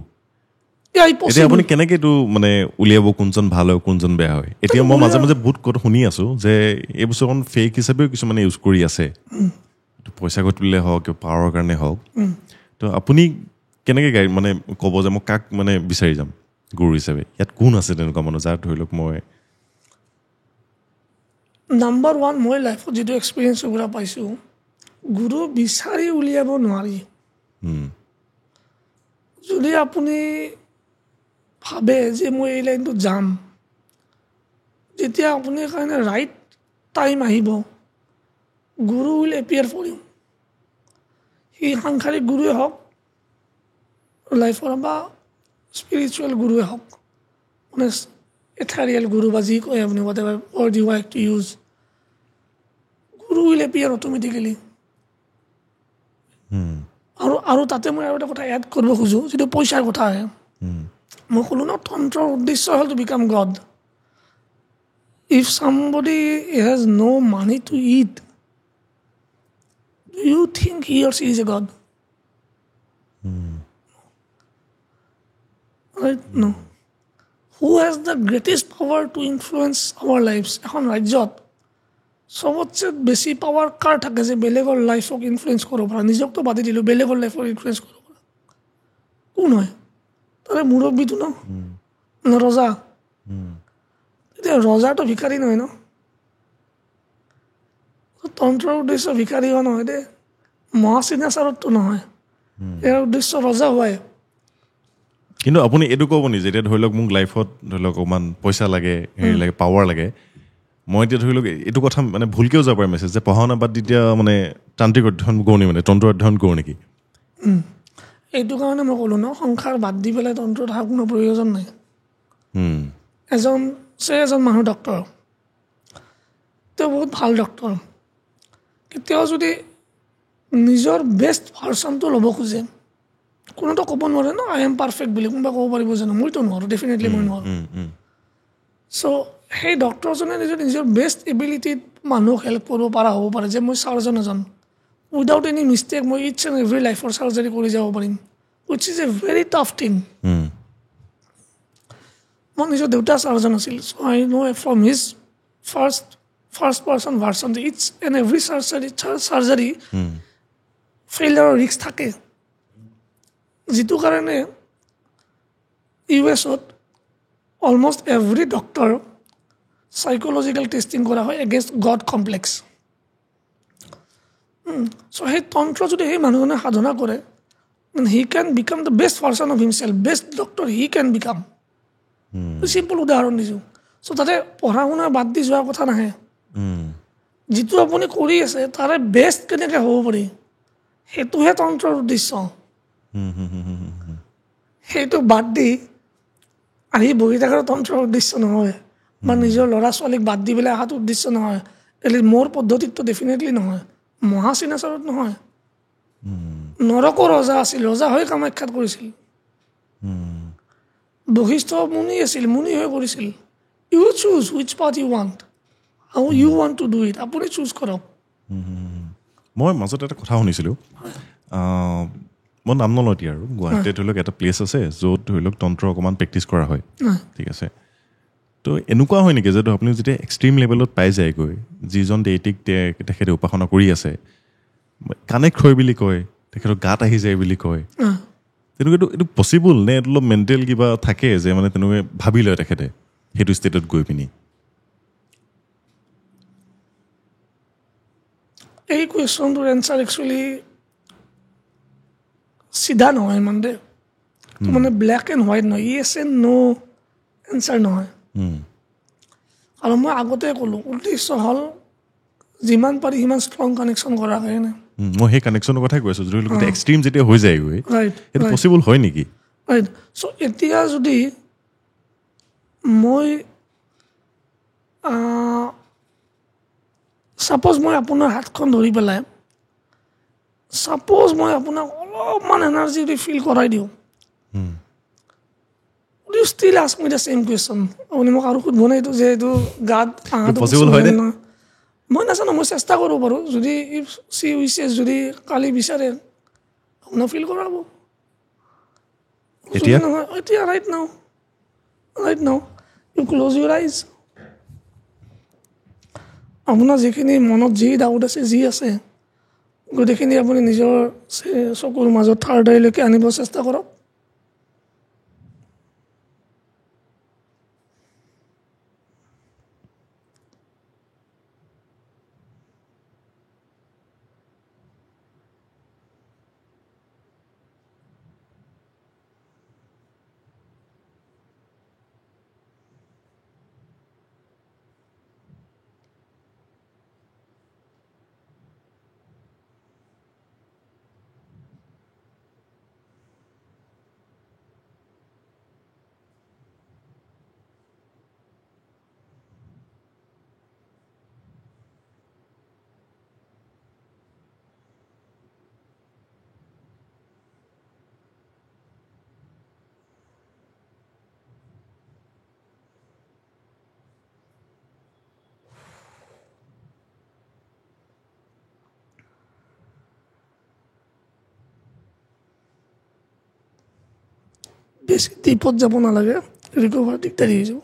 এতিয়া আপুনি কেনেকৈ এইটো মানে উলিয়াব কোনজন ভাল হয় কোনজন বেয়া হয় এতিয়া মই মাজে মাজে বহুত কথা শুনি আছোঁ যে এই বস্তুখন ফেক হিচাপেও কিছুমানে ইউজ কৰি আছে পইচা ঘটিলে হওক পাৱাৰৰ কাৰণে হওক তো আপুনি কেনেকৈ মানে ক'ব যে মই কাক মানে বিচাৰি যাম গুৰু হিচাপে ইয়াত কোন আছে তেনেকুৱা মানুহ যাৰ ধৰি লওক মই নাম্বাৰ 1 মই লাইফত যিটো এক্সপিৰিয়েঞ্চ পৰা পাইছোঁ গুৰু বিচাৰি উলিয়াব নোৱাৰি যদি আপুনি ভাবে যে মই এই লাইনটোত যাম যেতিয়া আপুনি কাৰণে ৰাইট টাইম আহিব গুৰু উইল এপিয়াৰ ফৰ ইউ সি সাংসাৰিক গুৰুৱে হওক লাইফৰ বা স্পিৰিচুৱেল গুৰুৱে হওক মানে এথাৰিয়েল গুৰু বা যি কয় আপুনি whatever word you like to use guru will appear automatically আৰু তাতে মই আৰু এটা কথা এড কৰিব খোজোঁ যিটো পইচাৰ কথা আহে মই ক'লোঁ ন তন্ত্ৰৰ উদ্দেশ্য হ'ল to become god if somebody has no money to eat, do you think he or she is a god? Right? No. Who has the greatest power to influence our lives? এখন ৰাজ্যত চবতছে বেছি পাৱাৰ কাৰ থাকে যে বেলেগৰ লাইফক ইনফ্লুৱেঞ্চ কৰিব পৰা নিজকতো বাদে দিলোঁ বেলেগৰ লাইফক ইনফ্লুৱেঞ্চ কৰিব পৰা কোন হয় তাৰে মুৰব্বীটো ন ৰজা এতিয়া ৰজাটো ভিখাৰী নহয় ন তন্ত্ৰৰ উদ্দেশ্য ভিখাৰী হোৱা নহয় দেই মহাচিনাচাৰততো নহয় ইয়াৰ উদ্দেশ্য ৰজা হোৱাই কিন্তু আপুনি এইটো ক'ব নি যেতিয়া ধৰি লওক মোক লাইফত ধৰি লওক অকণমান পইচা লাগে হেৰি লাগে পাৱাৰ লাগে মই এতিয়া ধৰি লওক এইটো কথা মানে ভুলকৈও যাব পাৰে মেছেজ যে পঢ়া শুনা বাদ দি এতিয়া মানে তান্ত্ৰিক অধ্যয়ন কৰোঁ নি মানে তন্ত্ৰ অধ্যয়ন কৰোঁ নেকি এইটো কাৰণে মই ক'লোঁ ন সংসাৰ বাদ দি পেলাই তন্ত্ৰত অহাৰ কোনো প্ৰয়োজন নাই এজন মানুহ ডক্তৰ তেওঁ বহুত ভাল ডক্তৰ তেওঁ যদি নিজৰ বেষ্ট ভাৰ্চনটো ল'ব খোজে কোনোতো ক'ব নোৱাৰে ন আই এম পাৰফেক্ট বুলি কোনোবা ক'ব পাৰিব জানো মইতো নোৱাৰোঁ ডেফিনেটলি মই নোৱাৰোঁ চ' সেই ডক্টৰজনে নিজৰ বেষ্ট এবিলিটিত মানুহক হেল্প কৰিব পৰা হ'ব পাৰে যে মই চাৰ্জন এজন উইদাউট এনি মিষ্টেক মই ইটছ এণ্ড এভৰি লাইফৰ চাৰ্জাৰী কৰি যাব পাৰিম which is a very tough thing মোৰ নিজৰ দেউতা চাৰ্জন আছিল so' I know' from his first person version each and every surgery ফেইলাৰৰ ৰিস্ক থাকে যিটো কাৰণে US almost every doctor psychological testing কৰা হয় এগেইনষ্ট গড কমপ্লেক্স চ' সেই তন্ত্ৰ যদি সেই মানুহজনে সাধনা কৰে he can become the best version of himself best doctor he can become simple উদাহৰণ দিছোঁ চ' তাতে পঢ়া শুনা বাদ দি যোৱাৰ কথা নাহে যিটো আপুনি কৰি আছে তাৰে বেষ্ট কেনেকৈ হ'ব পাৰি সেইটোহে তন্ত্ৰৰ উদ্দেশ্য সেইটো বাদ দি আহি বহি থকাৰ তন্ত্ৰৰ উদ্দেশ্য নহয় বা নিজৰ ল'ৰা ছোৱালীক বাদ দি পেলাই অহাটো উদ্দেশ্য নহয় মোৰ পদ্ধতিততো ডেফিনেটলি নহয় মহাচিনাচাৰত নহয় নৰকৰ ৰজা আছিল ৰজা হৈ কামাখ্যাত কৰিছিল বশিষ্ঠ মুনি আছিল মুনি হৈ কৰিছিল you choose which path you want how you want to do it আপুনি চুজ কৰক মই মাজত এটা কথা শুনিছিলোঁ মই নাম নলওঁ এতিয়া আৰু গুৱাহাটীত ধৰি লওক এটা প্লেচ আছে য'ত ধৰি লওক তন্ত্ৰ অকণমান প্ৰেক্টিছ কৰা হয় ঠিক আছে তো এনেকুৱা হয় নেকি যে আপুনি যেতিয়া এক্সট্ৰিম লেভেলত পাই যায়গৈ যিজন দেইটিক তেখেতে উপাসনা কৰি আছে কানেক্ট হয় বুলি কয় তেখেতৰ গাত আহি যায় বুলি কয় তেনেকুৱা এইটো পচিবল নে এইটো অলপ মেণ্টেল কিবা থাকে যে মানে তেনেকৈ ভাবি লয় তেখেতে সেইটো ষ্টেটত গৈ পিনি এই কুৱেশ্যনটোৰ এনচাৰ একচুৱেলি চিধা নহয় ইমান দে মানে ব্লেক এণ্ড হোৱাইট নহয় য়েছ এণ্ড ন' এনচাৰ নহয় আৰু মই আগতে ক'লোঁ উদ্দেশ্য হ'ল যিমান পাৰি সিমান ষ্ট্ৰং কানেকশ্যন কৰা হয় নাই মই সেই কানেকশ্যনৰ কথাই কৈ আছোঁ যদি এক্সট্ৰিম যেতিয়া হৈ যায়গৈ সেইটো পচিবল হয় নেকি ৰাইট চ' এতিয়া যদি মই ছাপ'জ মই আপোনাৰ হাতখন ধৰি পেলাই ছাপ'জ মই আপোনাক অলপমান এনাৰ্জি দি ফিল কৰাই দিওঁ you still ask me the same question আপুনি মোক আৰু সুধিব নাই এইটো যে এইটো গাত মই নাজানো মই চেষ্টা কৰিব পাৰোঁ যদি ইফ চি উইচেছ যদি কালি বিচাৰে আপোনাক ফিল কৰাব নহয় এতিয়া ৰাইট নাও ইউ ক্ল'জ ইউৰ আইজ আপোনাৰ যিখিনি মনত যি ডাউট আছে যি আছে গোটেইখিনি আপুনি নিজৰ চকুৰ মাজত থাৰ্ড আইলৈকে আনিব চেষ্টা কৰক বেছি ডিপত যাব নালাগে, ৰিকভাৰ দিগদাৰী হৈ যাব।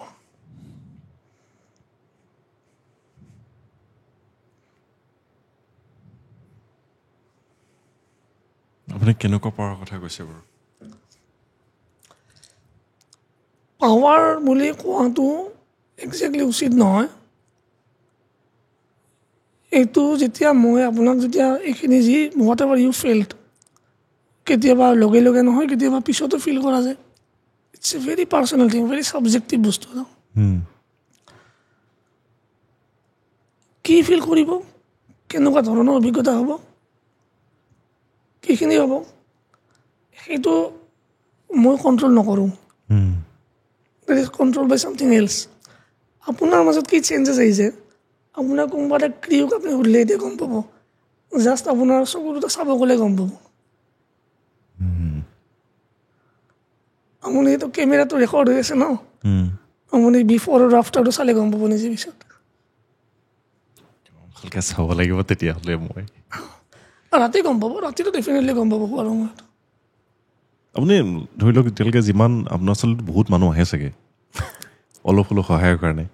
আপুনি কেনেকুৱা পাৱাৰ কথা কৈছে বাৰু? পাৱাৰ বুলি কোৱাটো একজেক্টলি উচিত নহয়। এইটো যেতিয়া মই আপোনাক যেতিয়া এইখিনি যি হোৱাট এভাৰ ইউ ফিল্ড, কেতিয়াবা লগে লগে নহয়, কেতিয়াবা পিছতো ফিল কৰা যায়। It's a very personal thing, very subjective বস্তু। কি ফিল কৰিব, কেনেকুৱা ধৰণৰ অভিজ্ঞতা হ'ব, কিখিনি হ'ব, সেইটো মই কণ্ট্ৰল নকৰোঁ। That is control by something else. আপোনাৰ মাজত কি চেঞ্জেছ আহিছে, আপোনাৰ কোনোবা এটা ক্ৰিয়ক আপুনি সুধিলে এতিয়া গম পাব, জাষ্ট আপোনাৰ চকুৰ দুটা চাব গ'লে গম পাব। আপুনি এইটো কেমেৰাটো ৰেকৰ্ড হৈ আছে ন, আপুনি বিফৰ আৰু আফটাৰটো চালে গম পাব নিজে পিছত। ভালকৈ চাব লাগিব তেতিয়াহ'লে মই। ৰাতি গম পাব, ৰাতিটো ডেফিনেটলি গম পাব খোৱাৰ সময়ত। আপুনি ধৰি লওক এতিয়ালৈকে যিমান আপোনাৰ ওচৰত বহুত মানুহ আহে চাগে অলপ হ'লেও সহায়ৰ কাৰণে,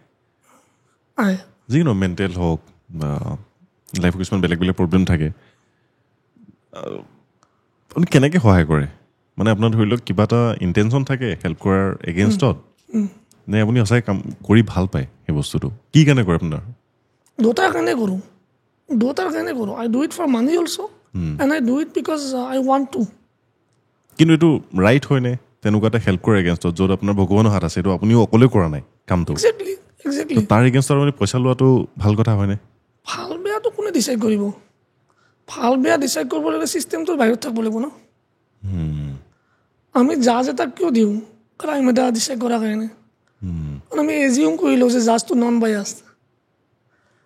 যিকোনো মেণ্টেল হওক বা লাইফত কিছুমান বেলেগ বেলেগ প্ৰব্লেম থাকে, আপুনি কেনেকৈ সহায় কৰে? মানে আপোনাৰ ধৰি লওক কিবা এটা ইণ্টেনশ্যন থাকে হেল্প কৰাৰ এগেইনষ্টত, নে আপুনি সঁচাই কাম কৰি ভাল পায় সেই বস্তুটো? কি কাৰণে কৰে আপোনাৰ? দুটাৰ কাৰণে কৰোঁ, I do it for money also' and I do it because I want to. কিন্তু এইটো ৰাইট হয়নে তেনেকুৱা এটা হেল্প কৰাৰ এগেইনষ্টত, য'ত আপোনাৰ ভগৱানৰ হাত আছে, এইটো আপুনিও অকলে কৰা নাই কামটো? একজেক্টলি। তাৰ এগেইনষ্টত আপুনি পইচা লোৱাটো ভাল কথা হয়নে? ভাল বেয়াটো কোনে ডিচাইড কৰিব? ভাল বেয়া ডিচাইড কৰিব লাগিলে ছিষ্টেমটোৰ বাহিৰত থাকিব লাগিব ন। আমি জাজ এটাক কিয় দিওঁ ক্ৰাইম এটা ডিচাইড কৰাৰ কাৰণে? আমি এজিউম কৰি লওঁ যে জাজটো নন বায়াছ।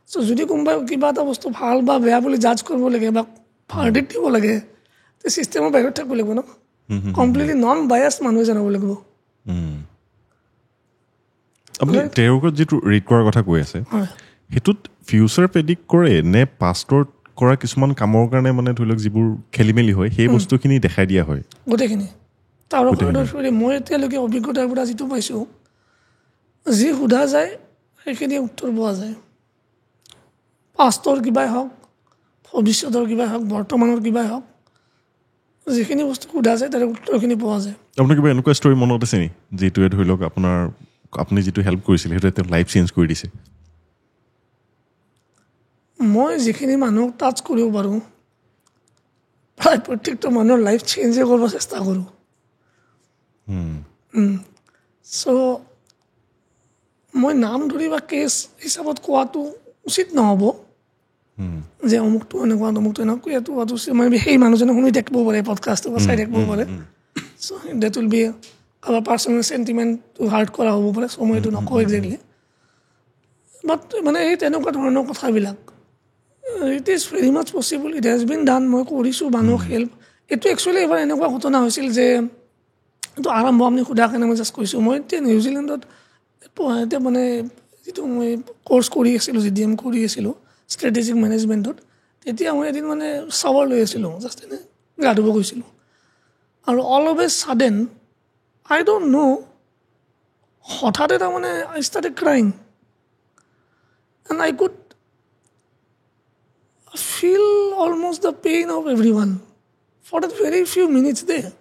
চ' যদি কোনোবাই কিবা এটা বস্তু ভাল বা বেয়া বুলি জাজ কৰিব লাগে বা ভাৰ্ডিক্ট দিব লাগে, তে ছিষ্টেমৰ বাহিৰত থাকিব লাগিব ন। কমপ্লিটলি নন বায়াছ মানুহে জনাব লাগিব। আপুনি তেওঁলোকৰ যিটো ৰিড কৰাৰ কথা কৈ আছে, হয়, সেইটোত ফিউচাৰ প্ৰেডিক্ট কৰে নে পাষ্টৰ কৰা কিছুমান কামৰ কাৰণে মানে ধৰি লওক যিবোৰ খেলি মেলি হয় সেই বস্তুখিনি দেখাই দিয়া হয়? গোটেইখিনি। তাৰ মই এতিয়ালৈকে অভিজ্ঞতাৰ পৰা যিটো পাইছোঁ, যি সোধা যায় সেইখিনি উত্তৰ পোৱা যায়। পাষ্টৰ কিবাই হওক, ভৱিষ্যতৰ কিবাই হওক, বৰ্তমানৰ কিবাই হওক, যিখিনি বস্তু সোধা যায় তাৰে উত্তৰখিনি পোৱা যায়। আপোনাৰ কিবা এনেকুৱা ষ্টৰি মনত আছে নেকি যিটোৱে ধৰি লওক আপুনি যিটো হেল্প কৰিছিলে সেইটোৱে তেওঁৰ লাইফ চেঞ্জ কৰি দিছে? মই যিখিনি মানুহক টাচ কৰিব পাৰোঁ, প্ৰায় প্ৰত্যেকটো মানুহৰ লাইফ চেঞ্জে কৰিব চেষ্টা কৰোঁ। চ' মই নাম ধৰি বা কেছ হিচাপত কোৱাটো উচিত নহ'ব যে অমুকটো এনেকুৱা অমুকটো এনেকুৱা, ইয়াতো কোৱাটো উচিত মানে সেই মানুহজনে শুনি থাকিব পাৰে পডকাষ্টটো বা চাই থাকিব পাৰে। চ' ডেট উইল বি কাৰোবাৰ পাৰ্চনেল চেণ্টিমেণ্টটো হাৰ্ট কৰা হ'ব পাৰে। চ' মই এইটো নকওঁ একজেক্টলি, বাট মানে এই তেনেকুৱা ধৰণৰ কথাবিলাক it is very much possible, it has been done. মই কৰিছোঁ মানুহক হেল্প। এইটো একচুৱেলি এবাৰ এনেকুৱা ঘটনা হৈছিল যে এইটো আৰম্ভ আপুনি সোধাৰ কাৰণে মই জাষ্ট কৈছোঁ, মই এতিয়া নিউজিলেণ্ডত এতিয়া মানে যিটো মই কৰ্চ কৰি আছিলোঁ, GDM কৰি আছিলোঁ ষ্ট্ৰেটেজিক মেনেজমেণ্টত, তেতিয়া মই এদিন মানে চাৱাৰ লৈ আছিলোঁ, জাষ্ট এনে গা ধুব গৈছিলোঁ, আৰু all of a sudden I don't know' হঠাতে তাৰমানে I started crying and I could feel almost the pain of everyone for that very few minutes there.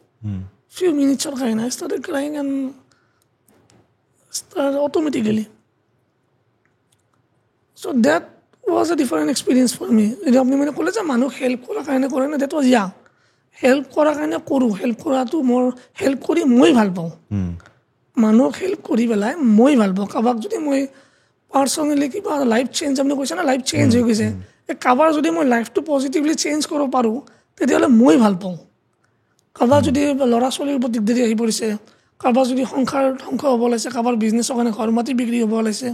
Few minutes of crying. I started crying and started automatically. So that was a different experience for me. যদি আপুনি মানে ক'লে যে মানুহ হেল্প কৰাৰ কাৰণে কৰে না, that was হেল্প কৰাৰ কাৰণে কৰোঁ। হেল্প কৰাটো মোৰ হেল্প কৰি মই ভাল পাওঁ। মানুহক হেল্প কৰি পেলাই মই ভাল পাওঁ। কাৰোবাক যদি মই পাৰ্চনেলি কিবা লাইফ চেঞ্জ, আপুনি কৈছে না লাইফ চেঞ্জ হৈ গৈছে, কাৰোবাৰ যদি মই লাইফটো পজিটিভলি চেঞ্জ কৰিব পাৰোঁ তেতিয়াহ'লে মই ভাল পাওঁ। কাৰোবাৰ যদি ল'ৰা ছোৱালীৰ ওপৰত দিগদাৰি আহি পৰিছে, কাৰোবাৰ যদি সংসাৰ ধ্বংস হ'ব লাগিছে, কাৰোবাৰ বিজনেছৰ কাৰণে ঘৰ মাটি বিক্ৰী হ'ব লাগিছে,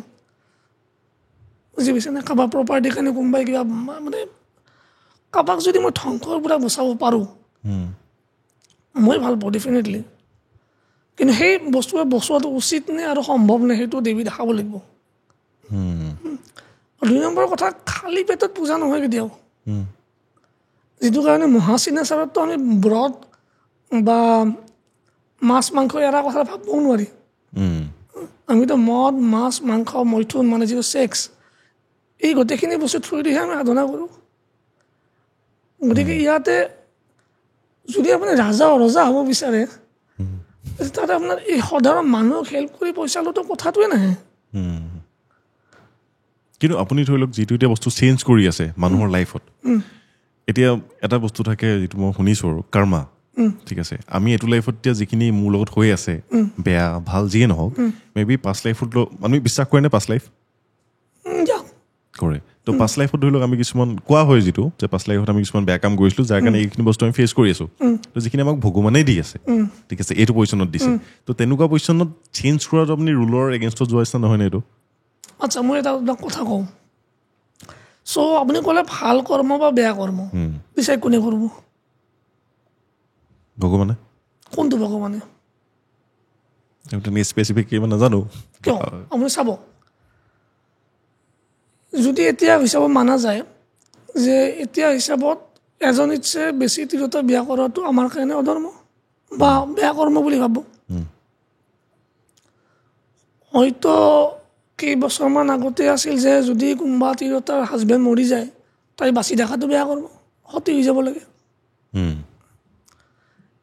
বুজি পাইছেনে, কাৰোবাৰ প্ৰপাৰ্টিৰ কাৰণে কোনোবাই কিবা মানে কাৰোবাক যদি মই ধ্বংসৰ পৰা বচাব পাৰোঁ মই ভাল পাওঁ ডেফিনেটলি। কিন্তু সেই বস্তুৱে বচোৱাটো উচিত নে আৰু সম্ভৱ নে সেইটো দেৱী দেখাব লাগিব। 2 নম্বৰ কথা, খালী পেটত পূজা নহয় কেতিয়াও। যিটো কাৰণে মহাচিনাচাৰততো আমি ব্ৰত বা মাছ মাংস এৰা কথা ভাবিবও নোৱাৰি আমিতো মদ মাছ মাংস মৈথুন মানে যিটো ছেক্স এই গোটেইখিনি বস্তু থৈ দিহে আমি সাধনা কৰোঁ গতিকে ইয়াতে যদি আপুনি ৰজা হ'ব বিচাৰে তাতে আপোনাৰ এই সাধাৰণ মানুহক হেল্প কৰি পইচা লোৱাটো কথাটোৱে নাহে কিন্তু আপুনি ধৰি লওক যিটো এতিয়া বস্তু চেঞ্জ কৰি আছে মানুহৰ লাইফত এতিয়া এটা বস্তু থাকে যিটো মই শুনিছোঁ আৰু কৰ্মা ঠিক আছে আমি এইটো লাইফত এতিয়া যিখিনি মোৰ লগত হৈ আছে বেয়া ভাল যিয়ে নহওক মে বি পাষ্ট লাইফত আমি বিশ্বাস কৰে নে পাষ্ট লাইফ কৰে তো পাষ্ট লাইফত ধৰি লওক আমি কিছুমান কোৱা হয় যিটো যে পাষ্ট লাইফত আমি কিছুমান বেয়া কাম কৰিছিলোঁ যাৰ কাৰণে এইখিনি বস্তু আমি ফেচ কৰি আছোঁ তো যিখিনি আমাক ভগৱানেই দি আছে ঠিক আছে এইটো পজিশ্যনত দিছে তো তেনেকুৱা পজিশ্যনত চেঞ্জ কৰাটো আপুনি ৰুলৰ এগেইনষ্টত যোৱা নিচিনা নহয় নে এইটো আচ্ছা মই এটা কথা কওঁ চ' আপুনি ক'লে ভাল কৰ্ম বা বেয়া কৰ্ম ডিচাইড কোনে কৰিব ভগৱানে কোনটো ভগৱানে স্পেচিফিক ইমান নাজানো কিয় আপুনি চাব যদি এতিয়া হিচাপত মানা যায় যে এতিয়া হিচাপত এজনীতছে বেছি তিৰোতা বিয়া কৰাটো আমাৰ কাৰণে অধৰ্ম বা বেয়া কৰ্ম বুলি ভাবোঁ হয়তো কেইবছৰমান আগতে আছিল যে যদি কোনোবা তিৰোতাৰ হাজবেণ্ড মৰি যায় তাই বাচি থকাটো বেয়া কৰ্ম সতী হৈ যাব লাগে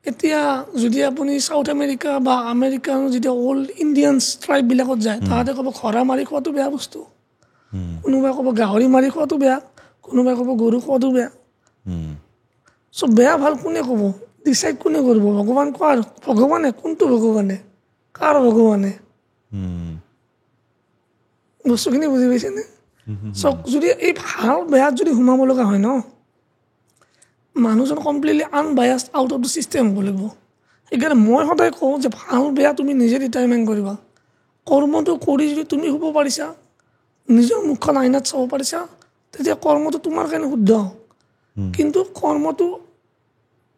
এতিয়া যদি আপুনি চাউথ আমেৰিকা বা আমেৰিকাৰ যেতিয়া অল্ড ইণ্ডিয়ানছ ট্ৰাইববিলাকত যায় তাহাঁতে ক'ব খৰা মাৰি খোৱাটো বেয়া বস্তু কোনোবাই ক'ব গাহৰি মাৰি খোৱাটো বেয়া কোনোবাই ক'ব গৰু খোৱাটো বেয়া চ' বেয়া ভাল কোনে ক'ব ডিচাইড কোনে কৰিব ভগৱান কাৰ ভগৱানে কোনটো ভগৱানে কাৰ ভগৱানে বস্তুখিনি বুজি পাইছেনে চ' যদি এই ভাল বেয়াত যদি সোমাব লগা হয় ন মানুহজন completely unbiased out of the system হ'ব লাগিব সেইকাৰণে মই সদায় কওঁ যে ভাল বেয়া তুমি নিজে ডিটাৰমাইন কৰিবা কৰ্মটো কৰি যদি তুমি হ'ব পাৰিছা নিজৰ মুখখন আইনাত চাব পাৰিছা তেতিয়া কৰ্মটো তোমাৰ কাৰণে শুদ্ধ কিন্তু কৰ্মটো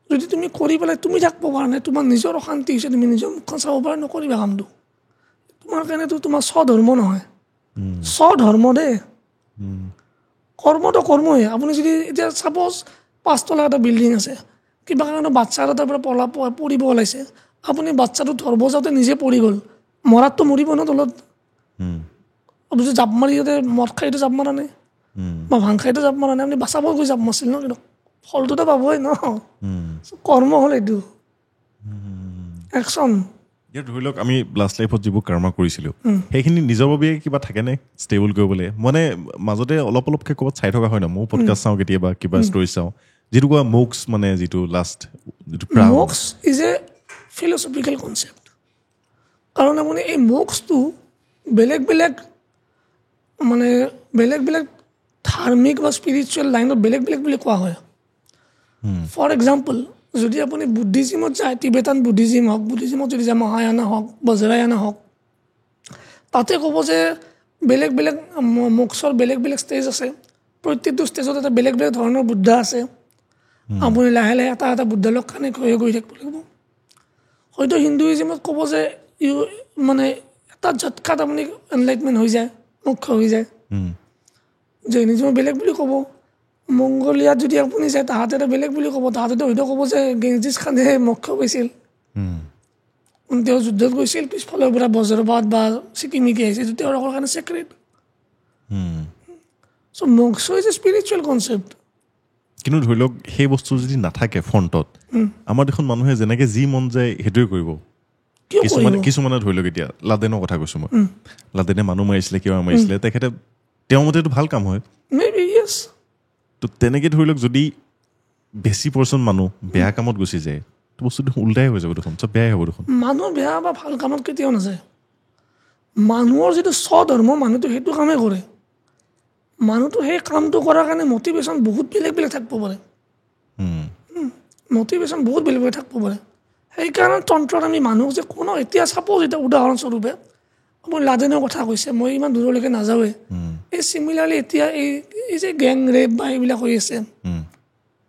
যদি তুমি কৰি পেলাই তুমি থাকিব পৰা নাই তোমাৰ নিজৰ অশান্তি হৈছে তুমি নিজৰ মুখখন চাব পৰা নকৰিবা কামটো তোমাৰ কাৰণেতো তোমাৰ স্বধৰ্ম নহয় স্বধৰ্ম দেই কৰ্মটো কৰ্মই আপুনি যদি এতিয়া ছাপ'জ 5 তলা এটা বিল্ডিং আছে কিবা কাৰণে বাচ্ছা এটাৰ পৰা পৰিব ওলাইছে আপুনি বাচ্ছাটো ধৰিব যাওঁতে নিজে পৰি গ'ল মৰাততো মৰিব ন তলত আপুনি জাপ মাৰি যাতে মদ খাইতো জাপ মাৰা নাই বা ভাং খাইতো জাপ মাৰা নাই আপুনি বাচাব গৈ জাপ মাৰিছিল ন কিন্তু ফলটোতো পাবই ন কৰ্ম হ'ল এইটো একশ্যন ইয়াত ধৰি লওক আমি লাষ্ট লাইফত যিবোৰ কৰ্ম কৰিছিলোঁ সেইখিনি নিজৰ বাবে কিবা থাকেনে ষ্টেবল কৰিবলৈ মানে মাজতে অলপ অলপকৈ ক'ৰবাত চাই থকা হয় ন মই পডকাষ্ট চাওঁ কেতিয়াবা কিবা ষ্টৰি চাওঁ যিটো কোৱা মোক্স মানে যিটো লাষ্ট যিটো মোক্স ইজ এ ফিলচফিকেল কনচেপ্ট কাৰণ আপুনি এই মোক্সটো বেলেগ বেলেগ মানে বেলেগ বেলেগ ধাৰ্মিক বা স্পিৰিচুৱেল লাইনত বেলেগ বেলেগ বুলি কোৱা হয় ফৰ এক্সাম্পল যদি আপুনি বুদ্ধিজিমত যায় টিবেটান বুদ্ধিজিম হওক বুদ্ধিজিমত যদি যায় মহায়ানা হওক বজ্ৰায়ানা হওক তাতে ক'ব যে বেলেগ বেলেগ মোক্সৰ বেলেগ বেলেগ ষ্টেজ আছে প্ৰত্যেকটো ষ্টেজত এটা বেলেগ বেলেগ ধৰণৰ বুদ্ধা আছে আপুনি লাহে লাহে এটা এটা বুদ্ধা লগ কানেক্ট হৈ গৈ থাকিব লাগিব হয়তো হিন্দুইজিমত ক'ব যে মানে এটা ঝটকাত আপুনি এনলাইটমেণ্ট হৈ যায় মুখ্য হৈ যায় জৈনিজিমত বেলেগ বুলি ক'ব মংগোলিয়াত যদি আপুনি যায় তাহাঁতে এটা বেলেগ বুলি ক'ব তাহাঁতেতো হয়তো ক'ব যে গেংজিছ খানে মুখ্য গৈছিল তেওঁ যুদ্ধত গৈছিল পিছফালৰ পৰা বজ্ৰপাত বা চিকিমিকি আহিছে এইটো তেওঁলোকৰ কাৰণে sacred so' moksha is a spiritual concept কিন্তু ধৰি লওক সেই বস্তু যদি নাথাকে ফ্ৰণ্টত আমাৰ দেখোন মানুহে যেনেকৈ যি মন যায় সেইটোৱে কৰিব কিছুমানে ধৰি লওক এতিয়া লাডেনৰ কথা কৈছোঁ মই লাডেনে মানুহ মাৰিছিলে কিবা মাৰিছিলে তেখেতে তেওঁৰ মতেতো ভাল কাম হয় তো তেনেকৈ ধৰি লওক যদি বেছি পাৰ্চেণ্ট মানুহ বেয়া কামত গুচি যায় তো বস্তুটো উল্টাই হৈ যাব দেখোন চব বেয়াই হ'ব দেখোন মানুহ বেয়া বা ভাল কামত কেতিয়াও নাযায় মানুহৰ যিটো স্বধৰ্ম মানুহটো সেইটো কামেই কৰে মানুহটো সেই কামটো কৰাৰ কাৰণে মটিভেশ্যন বহুত বেলেগ বেলেগ থাকিব পাৰে মটিভেশ্যন বহুত বেলেগ বেলেগ থাকিব পাৰে সেইকাৰণে তন্ত্ৰত আমি মানুহক যে কোনো এতিয়া চাপ'জ এতিয়া উদাহৰণস্বৰূপে আপুনি লাডেনৰ কথা কৈছে মই ইমান দূৰলৈকে নাযাওঁৱে এই চিমিলাৰলি এতিয়া এই যে গেং ৰেপ বা এইবিলাক হৈ আছে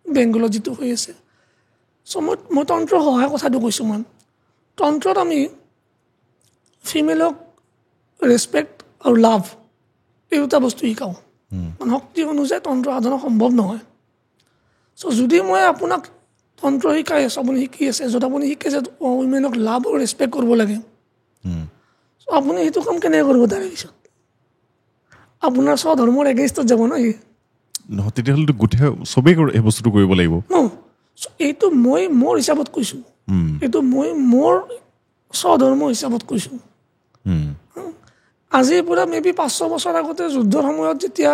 বেংগলত যিটো হৈ আছে চ' মই তন্ত্ৰৰ সহায় কথাটো কৈছোঁ মই তন্ত্ৰত আমি ফিমেলক ৰেচপেক্ট আৰু লাভ এই দুটা বস্তু শিকাওঁ মানে শক্তি অনুযায়ী তন্ত্ৰ সাধনা সম্ভৱ নহয় চ' যদি মই আপোনাক তন্ত্ৰ শিকাই আছে, আপুনি শিকি আছে, য'ত আপুনি শিকে যে উইমেনক লাভ আৰু ৰেচপেক্ট কৰিব লাগে, চ' আপুনি সেইটো কাম কেনেকৈ কৰিব তাৰে পিছত? আপোনাৰ স্বধৰ্মৰ এগেইনষ্টত যাব ন সি। নহয় তেতিয়াহ'লেতো গোটেই চবেই এই বস্তুটো কৰিব লাগিব। চ' এইটো মই মোৰ হিচাপত কৈছোঁ, এইটো মই মোৰ স্বধৰ্ম হিচাপত কৈছোঁ। আজিৰ পৰা মেবি 500 বছৰ আগতে যুদ্ধৰ সময়ত যেতিয়া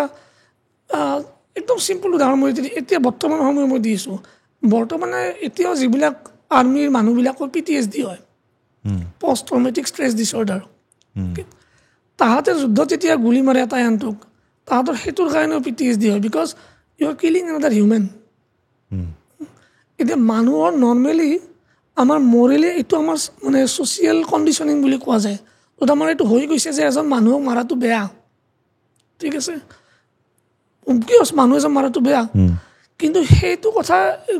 একদম চিম্পল উদাহৰণ মই এতিয়া বৰ্তমান সময় মই দিছোঁ, বৰ্তমানে এতিয়াও যিবিলাক আৰ্মিৰ মানুহবিলাকৰ PTSD হয়, পষ্ট ট্ৰমেটিক ষ্ট্ৰেছ ডিছঅৰ্ডাৰ, তাহাঁতে যুদ্ধত যেতিয়া গুলি মাৰে এটাই আনটোক, তাহাঁতৰ সেইটোৰ কাৰণেও PTSD হয়, because you are killing another human. এতিয়া মানুহৰ নৰ্মেলি আমাৰ মৰেলি এইটো আমাৰ মানে ছ'চিয়েল কণ্ডিশ্যনিং বুলি কোৱা যায়, য'ত আমাৰ এইটো হৈ গৈছে যে এজন মানুহক মাৰাটো বেয়া, ঠিক আছে, কিয় মানুহ এজন মাৰাটো বেয়া, কিন্তু সেইটো কথা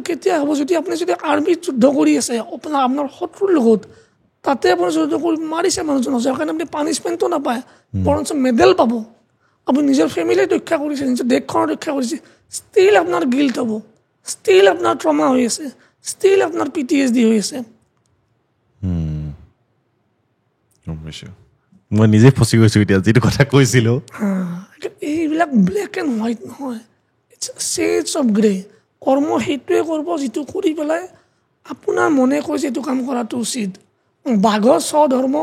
কেতিয়া হ'ব যদি আপুনি যদি আৰ্মিত যুদ্ধ কৰি আছে আপোনাৰ শত্ৰুৰ লগত, তাতে আপুনি যুদ্ধ কৰি মাৰিছে মানুহজনক, যাৰ কাৰণে আপুনি পানিছমেণ্টো নাপায়, বৰঞ্চ মেডেল পাব, আপুনি নিজৰ ফেমিলি ৰক্ষা কৰিছে, নিজৰ দেশখনৰ ৰক্ষা কৰিছে, ষ্টিল আপোনাৰ গিল্ট হ'ব, ষ্টিল আপোনাৰ ট্ৰমা হৈ আছে, ষ্টিল আপোনাৰ PTSD হৈ আছে। মই নিজে ফচি গৈছোঁ এতিয়া যিটো কথা কৈছিলোঁ। এইবিলাক ব্লেক এণ্ড হোৱাইট নহয়, ইটছ শ্বেডছ অফ গ্ৰে। কৰ্ম সেইটোৱে কৰিব যিটো কৰি পেলাই আপোনাৰ মনে কৈছে এইটো কাম কৰাটো উচিত। বাঘৰ স্বধৰ্ম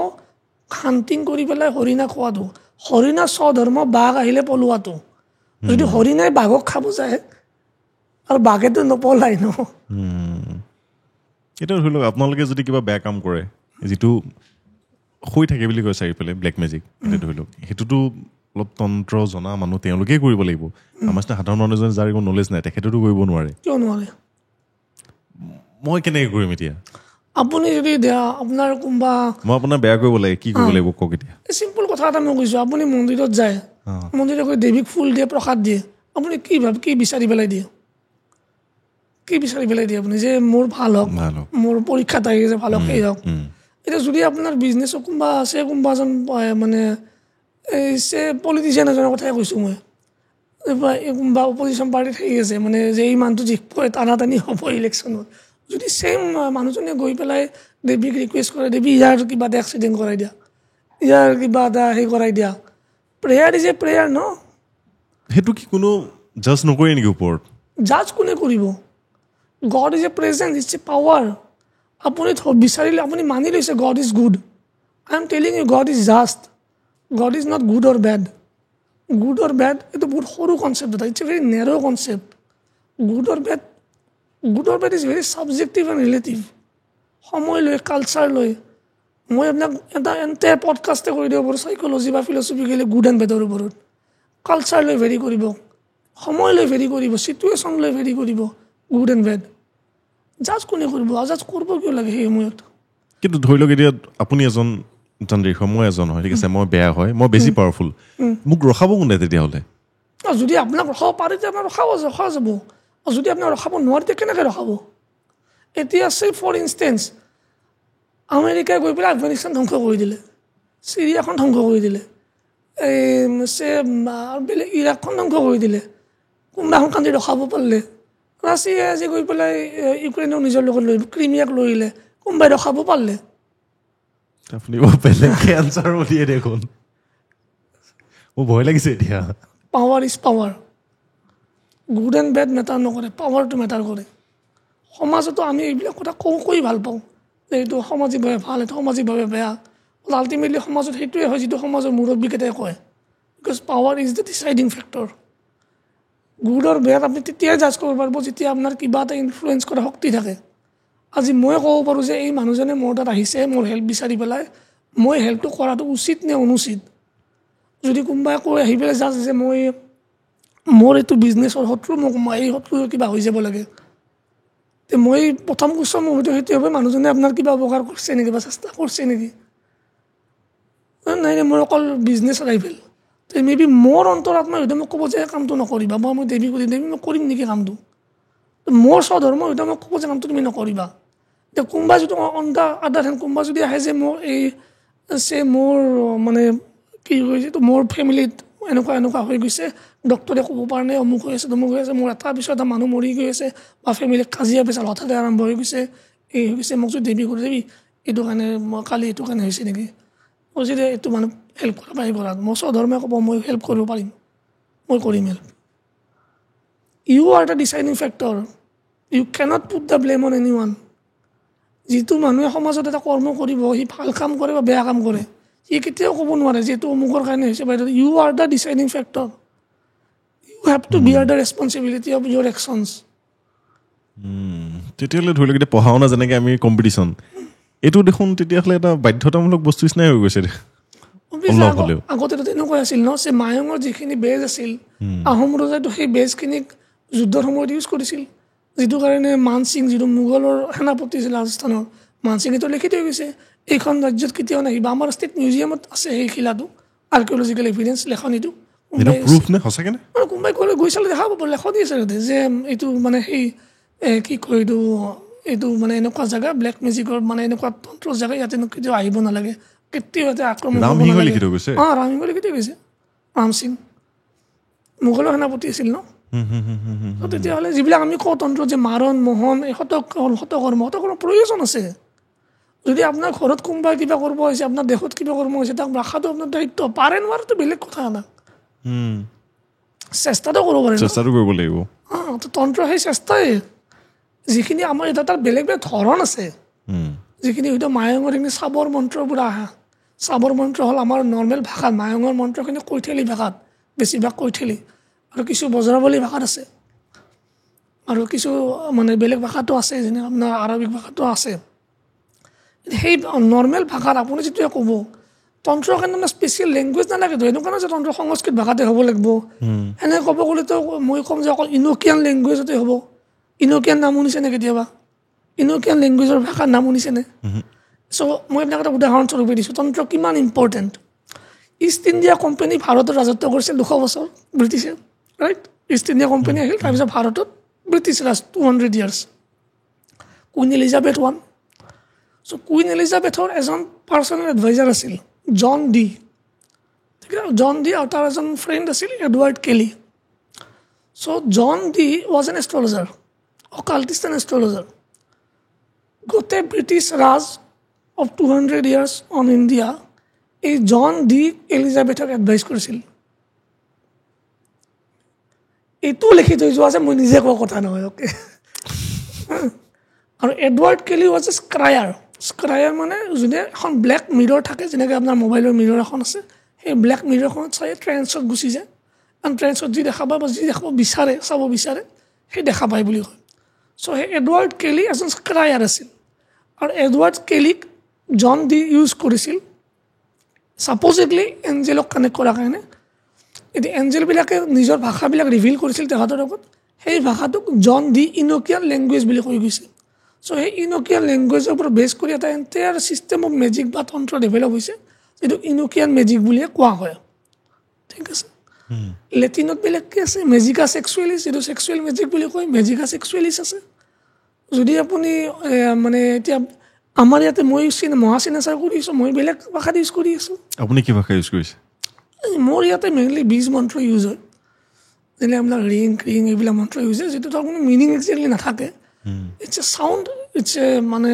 হাণ্টিং কৰি পেলাই হৰিণা খোৱাটো, হৰিণাৰ স্বধৰ্ম বাঘ আহিলে পলোৱাটো। যদি হৰিণাই বাঘক খাব যায় আৰু বাঘেতো নপলাই ন। এতিয়া ধৰি লওক আপোনালোকে যদি কিবা বেয়া কাম কৰে, যিটো হৈ থাকে বুলি কয় চাৰিওফালে ব্লেক মেজিক, এতিয়া ধৰি লওক সেইটোতো অলপ তন্ত্ৰ জনা মানুহ তেওঁলোকেই কৰিব লাগিব। আমাৰ নিচিনা সাধাৰণ মানুহজনে যাৰ একো নলেজ নাই তেখেতেতো কৰিব নোৱাৰে। কিয় নোৱাৰে? মই কেনেকৈ কৰিম এতিয়া? আপুনি যদি আপোনাৰ কোনোবা মই আপোনাৰ বেয়া কৰিব লাগে, কি কৰিব লাগিব কওক এতিয়া? চিম্পল কথা এটা মই কৈছোঁ, আপুনি মন্দিৰত যায়, মন্দিৰত গৈ দেৱীক ফুল দিয়ে, প্ৰসাদ দিয়ে, আপুনি কি বিচাৰি পেলাই দিয়ে? কি বিচাৰি পেলাই দিয়ে আপুনি? যে মোৰ ভাল হওক, মোৰ পৰীক্ষাত আহি যে ভাল হওক, সেই হওক। এতিয়া যদি আপোনাৰ বিজনেছত কোনোবা আছে, কোনোবা এজন মানে এই পলিটিচিয়ান এজনৰ কথাই কৈছোঁ মই, কোনোবা অপজিশ্যন পাৰ্টিত হেৰি আছে, মানে যে এই মানুহটো জিকিব, টানাটানি হ'ব ইলেকশ্যনত, যদি ছেইম মানুহজনে গৈ পেলাই দেৱীক ৰিকুৱেষ্ট কৰে, দেৱী ইয়াৰ কিবা এটা এক্সিডেণ্ট কৰাই দিয়া, ইয়াৰ কিবা এটা হেৰি কৰাই দিয়া, প্ৰেয়াৰ ইজ এ প্ৰেয়াৰ ন। সেইটো কি কোনো জাজ নকৰে নেকি ওপৰত? জাজ কোনে কৰিব? God is a presence, it's a power. আপুনি বিচাৰিলে, আপুনি মানি লৈছে God is good. I am telling you God is just, God is not good or bad. Good or bad এইটো বহুত সৰু কনচেপ্ট এটা, it's a very narrow' concept. Good or bad is very subjective and relative. সময় লৈ, কালচাৰ লৈ, মই আপোনাক এটা এণ্টায়াৰ পডকাষ্টে কৰি দিব পাৰোঁ চাইক'লজি বা ফিলচফিকেলি গুড এণ্ড বেডৰ ওপৰত। কালচাৰ লৈ ভেৰি কৰিব, সময় লৈ ভেৰি কৰিব, চিটুৱেশ্যন লৈ ভেৰি কৰিব, গুড এণ্ড বেড। জাজ কোনে কৰিব? জাজ কৰিব কিয় লাগে সেই সময়ত? কিন্তু ধৰি লওক এতিয়া আপুনি এজন তান্ত্ৰিক হয়, মই এজন হয়, ঠিক আছে, মই বেয়া হয়, মই বেছি পাৱাৰফুল, মোক ৰখাব কোনে তেতিয়াহ'লে? যদি আপোনাক ৰখাব পাৰে তেতিয়া আপোনাক ৰখা যাব, আৰু যদি আপোনাক ৰখাব নোৱাৰে তেতিয়া কেনেকৈ ৰখাব? এতিয়া আছে ফৰ ইনষ্টেঞ্চ, আমেৰিকাই গৈ পেলাই আফগানিস্তান ধ্বংস কৰি দিলে, চিৰিয়াখন ধ্বংস কৰি দিলে, বেলেগ ইৰাকখন ধ্বংস কৰি দিলে, কোনোবা এখন কাণ্ট্ৰি ৰখাব পাৰিলে? ৰাছিয়াই আজি গৈ পেলাই ইউক্ৰেইনক নিজৰ লগত লৈ ক্ৰিমিয়াক লৈ আহিলে, কোনোবাই ৰখাব পাৰিলে? আপুনি বেলেগকৈ এনচাৰ দিয়ে দেখোন, মোৰ ভয় লাগিছে এতিয়া। Power is power, good and bed matter নকৰে, পাৱাৰটো মেটাৰ কৰে। সমাজতো আমি এইবিলাক কথা কৈ ভাল পাওঁ যে এইটো সামাজিকভাৱে ভাল, এইটো সামাজিকভাৱে বেয়া। আল্টিমেটলি সমাজত সেইটোৱে হয় যিটো সমাজৰ মুৰব্বীকেইটাই কয়, because power is the deciding factor. Good or bad আপুনি তেতিয়াই জাজ কৰিব পাৰিব যেতিয়া আপোনাৰ কিবা এটা ইনফ্লুৱেঞ্চ কৰা শক্তি থাকে। আজি মই ক'ব পাৰোঁ যে এই মানুহজনে মোৰ তাত আহিছে মোৰ হেল্প বিচাৰি পেলাই, মই হেল্পটো কৰাটো উচিত নে অনুচিত। যদি কোনোবাই কৈ আহি পেলাই জাজ যে মোৰ এইটো বিজনেছৰ শত্ৰু, মোক এই শত্ৰু কিবা হৈ যাব লাগে, তে মই প্ৰথম কুৱেশ্যন মোৰ হয়তো সেইটো হ'ব, মানুহজনে আপোনাৰ কিবা উপকাৰ কৰিছে নেকি বা চেষ্টা কৰিছে নেকি? নাই মোৰ অকল বিজনেছ ৰাইভেল। তে মেবি মোৰ অন্তৰাত্মাই হয়তো মোক ক'ব যে কামটো নকৰিবা, বা মই দেৱী মই কৰিম নেকি কামটো? মোৰ স্বধৰ্ম হয়তো মোক ক'ব যে কামটো তুমি নকৰিবা। এতিয়া কোনোবা যদি অন দ্য আদাৰ হেণ্ড কোনোবা যদি আহে যে মোৰ মোৰ মানে কি কৈছে, মোৰ ফেমিলিত এনেকুৱা এনেকুৱা হৈ গৈছে, ডক্টৰে ক'ব পৰা নাই, অমুক হৈ আছে তমুক হৈ আছে, মোৰ এটাৰ পিছত এটা মানুহ মৰি গৈ আছে, বা ফেমিলিত কাজিয়া পেচাল হঠাতে আৰম্ভ হৈ গৈছে, এই হৈ গৈছে, মোক যদি দেৱী কৰি দেবি এইটো কাৰণে মই কালি এইটো কাৰণে হৈছে নেকি, মই যদি এইটো মানুহ হেল্প কৰিব পাৰিব লাগে, মই স্বধৰ্মে ক'ব মই হেল্প কৰিব পাৰিম, মই কৰিম help. You are the deciding factor, you cannot put the blame on এনি ওৱান। যিটো মানুহে সমাজত এটা কৰ্ম কৰিব, সি ভাল কাম কৰে বা বেয়া কাম কৰে, সি কেতিয়াও ক'ব নোৱাৰে যে এইটো অমুকৰ কাৰণে হৈছে বাইদেউ। You are the deciding factor, you have to bear the responsibility of your actions. তেতিয়াহ'লে ধৰি লওক এতিয়া পঢ়া শুনা যেনেকৈ আমি কম্পিটিশ্যন, এইটো দেখোন তেতিয়াহ'লে এটা বাধ্যতামূলক বস্তু নিচিনাই হৈ গৈছে অলপ হ'লেও। আগতেতো তেনেকুৱা আছিল ন, যে মায়ঙৰ যিখিনি বেজ আছিল, আহোম ৰজাইতো সেই বেজখিনিক যুদ্ধৰ সময়ত ইউজ কৰিছিল, যিটো কাৰণে মানসিং যিটো মোগলৰ সেনাপতি আছিল ৰাজস্থানৰ, মানসিঙেতো লিখি থৈ গৈছে এইখন ৰাজ্যত কেতিয়াও নাহিব। আমাৰ ষ্টেট মিউজিয়ামত আছে সেই শিলাটো, আৰ্কিঅলজিকেল এভিডেঞ্চ লেখনিটো। প্ৰুফ নে সঁচাকৈ নে? কোনোবাই ক'লে গৈ চালে দেখা পাব, লেখনি আছে তাতে, যে এইটো মানে সেই কি কয় এইটো, এইটো মানে এনেকুৱা জেগা ব্লেক মেজিকৰ মানে এনেকুৱা তন্ত্ৰৰ জেগা, ইয়াতে কেতিয়াও আহিব নালাগে, কেতিয়াও ইয়াতে আক্ৰমণ কৰিব নালাগে। লিখি থৈ গৈছে? ৰাম সিংহ লিখি থৈ গৈছে, ৰাম সিং মোগলৰ সেনাপতি আছিল ন। তেতিয়াহ'লে যিবিলাক আমি কওঁ তন্ত্ৰ, যে মাৰণ মোহন, এই শতকৰ্ম প্ৰয়োজন আছে। যদি আপোনাৰ ঘৰত কোনোবাই কিবা কৰিব হৈছে, আপোনাৰ দেশত কিবা কৰ্ম হৈছে, তাক ৰখাটো আপোনাৰ দায়িত্ব, পাৰে নোৱাৰেতো বেলেগ কথা না, চেষ্টাটো কৰিব পাৰে, চেষ্টাটো কৰিব লাগিব। তন্ত্ৰ সেই চেষ্টাই, যিখিনি আমাৰ এটা তাৰ বেলেগ বেলেগ ধৰণ আছে, যিখিনি হয়তো মায়ঙৰ সেইখিনি চাবৰ মন্ত্ৰৰ পৰা আহা। চাবৰ মন্ত্ৰ হ'ল আমাৰ নৰ্মেল ভাষাত, মায়ঙৰ মন্ত্ৰখিনি কৈথেলি ভাষাত, বেছিভাগ কৈথেলি, আৰু কিছু বজ্ৰাৱলী ভাষাত আছে, আৰু কিছু মানে বেলেগ ভাষাটো আছে, যেনে আপোনাৰ আৰবিক ভাষাটো আছে। সেই নৰ্মেল ভাষাত আপুনি যিটোৱে ক'ব, তন্ত্ৰৰ কাৰণে মানে স্পেচিয়েল লেংগুৱেজ নালাগেতো, এনেকুৱা নহয় যে তন্ত্ৰ সংস্কৃত ভাষাতে হ'ব লাগিব। এনেকৈ ক'ব গ'লেতো মই ক'ম যে অকল ইন'কিয়ান লেংগুৱেজতে হ'ব। ইন'কিয়ান নাম শুনিছেনে কেতিয়াবা? ইন'কিয়ান লেংগুৱেজৰ ভাষাৰ নাম শুনিছেনে? চ' মই আপোনাক এটা উদাহৰণস্বৰূপে দিছোঁ, তন্ত্ৰ কিমান ইম্পৰ্টেণ্ট। ইষ্ট ইণ্ডিয়া কোম্পানী ভাৰতত ৰাজত্ব কৰিছিল 200 বছৰ ব্ৰিটিছে, ৰাইট? ইষ্ট ইণ্ডিয়া কোম্পানী আহিল, তাৰপিছত ভাৰতত British Raj 200 years। Queen Elizabeth one. So' Queen এলিজাবেথৰ এজন পাৰ্চনেল এডভাইজাৰ আছিল জন ডি, ঠিক আছে? জন ডি আৰু তাৰ এজন ফ্ৰেণ্ড আছিল Edward Kelly. So' John Dee was an astrologer, occultist and astrologer. গোটেই British Raj of 200 years on India এই জন ডি এলিজাবেথক এডভাইচ কৰিছিল। এইটোও লিখি থৈ যোৱা যে মই নিজে কোৱা কথা নহয়, অ'কে। আৰু এডৱাৰ্ড কেলি ৱাজ এ স্ক্ৰায়াৰ। স্ক্ৰায়াৰ মানে যোনে এখন ব্লেক মিৰৰ থাকে, যেনেকৈ আপোনাৰ মোবাইলৰ মিৰৰ এখন আছে, সেই ব্লেক মিৰৰখনত চাই ট্ৰেন্সত গুচি যায়, কাৰণ ট্ৰেন্সত যি দেখা পায় বা যি দেখাব বিচাৰে, চাব বিচাৰে, সেই দেখা পায় বুলি কয়। চ' সেই এডৱাৰ্ড কেলি এজন স্ক্ৰায়াৰ আছিল, আৰু এডৱাৰ্ড কেলিক জন ডি ইউজ কৰিছিল ছাপ'জিটলি এঞ্জেলক কানেক্ট কৰাৰ কাৰণে। এতিয়া এঞ্জেলবিলাকে নিজৰ ভাষাবিলাক ৰিভিল কৰিছিল তেখেতৰ আগত, সেই ভাষাটোক জন ডি ইন'কিয়ান লেংগুৱেজ বুলি কৈ গৈছিল। চ' সেই ইন'কিয়ান লেংগুৱেজৰ ওপৰত বেছ কৰি এটা এণ্টায়াৰ ছিষ্টেম অফ মেজিক বা তন্ত্ৰ ডেভেলপ হৈছে, যিটো ইন'কিয়ান মেজিক বুলিয়ে কোৱা হয়, ঠিক আছে? লেটিনত বেলেগকৈ আছে মেজিকা ছেক্সুৱেলিছ, যিটো ছেক্সুৱেল মেজিক বুলি কয়, মেজিকা ছেক্সুৱেলিছ আছে। যদি আপুনি মানে এতিয়া আমাৰ ইয়াতে মই মহাচিনাচাৰ কৰি আছোঁ, মই বেলেগ ভাষাত ইউজ কৰি আছোঁ। আপুনি কি ভাষা ইউজ কৰিছে? মোৰ ইয়াতে মেইনলি বীজ মন্ত্ৰ ইউজ হয়, যেনে আপোনাৰ ৰিং ক্ৰিং এইবিলাক মন্ত্ৰ ইউজ হয়, যিটো তাৰ কোনো মিনিং একজেক্টলি নাথাকে। It's a sound, it's a মানে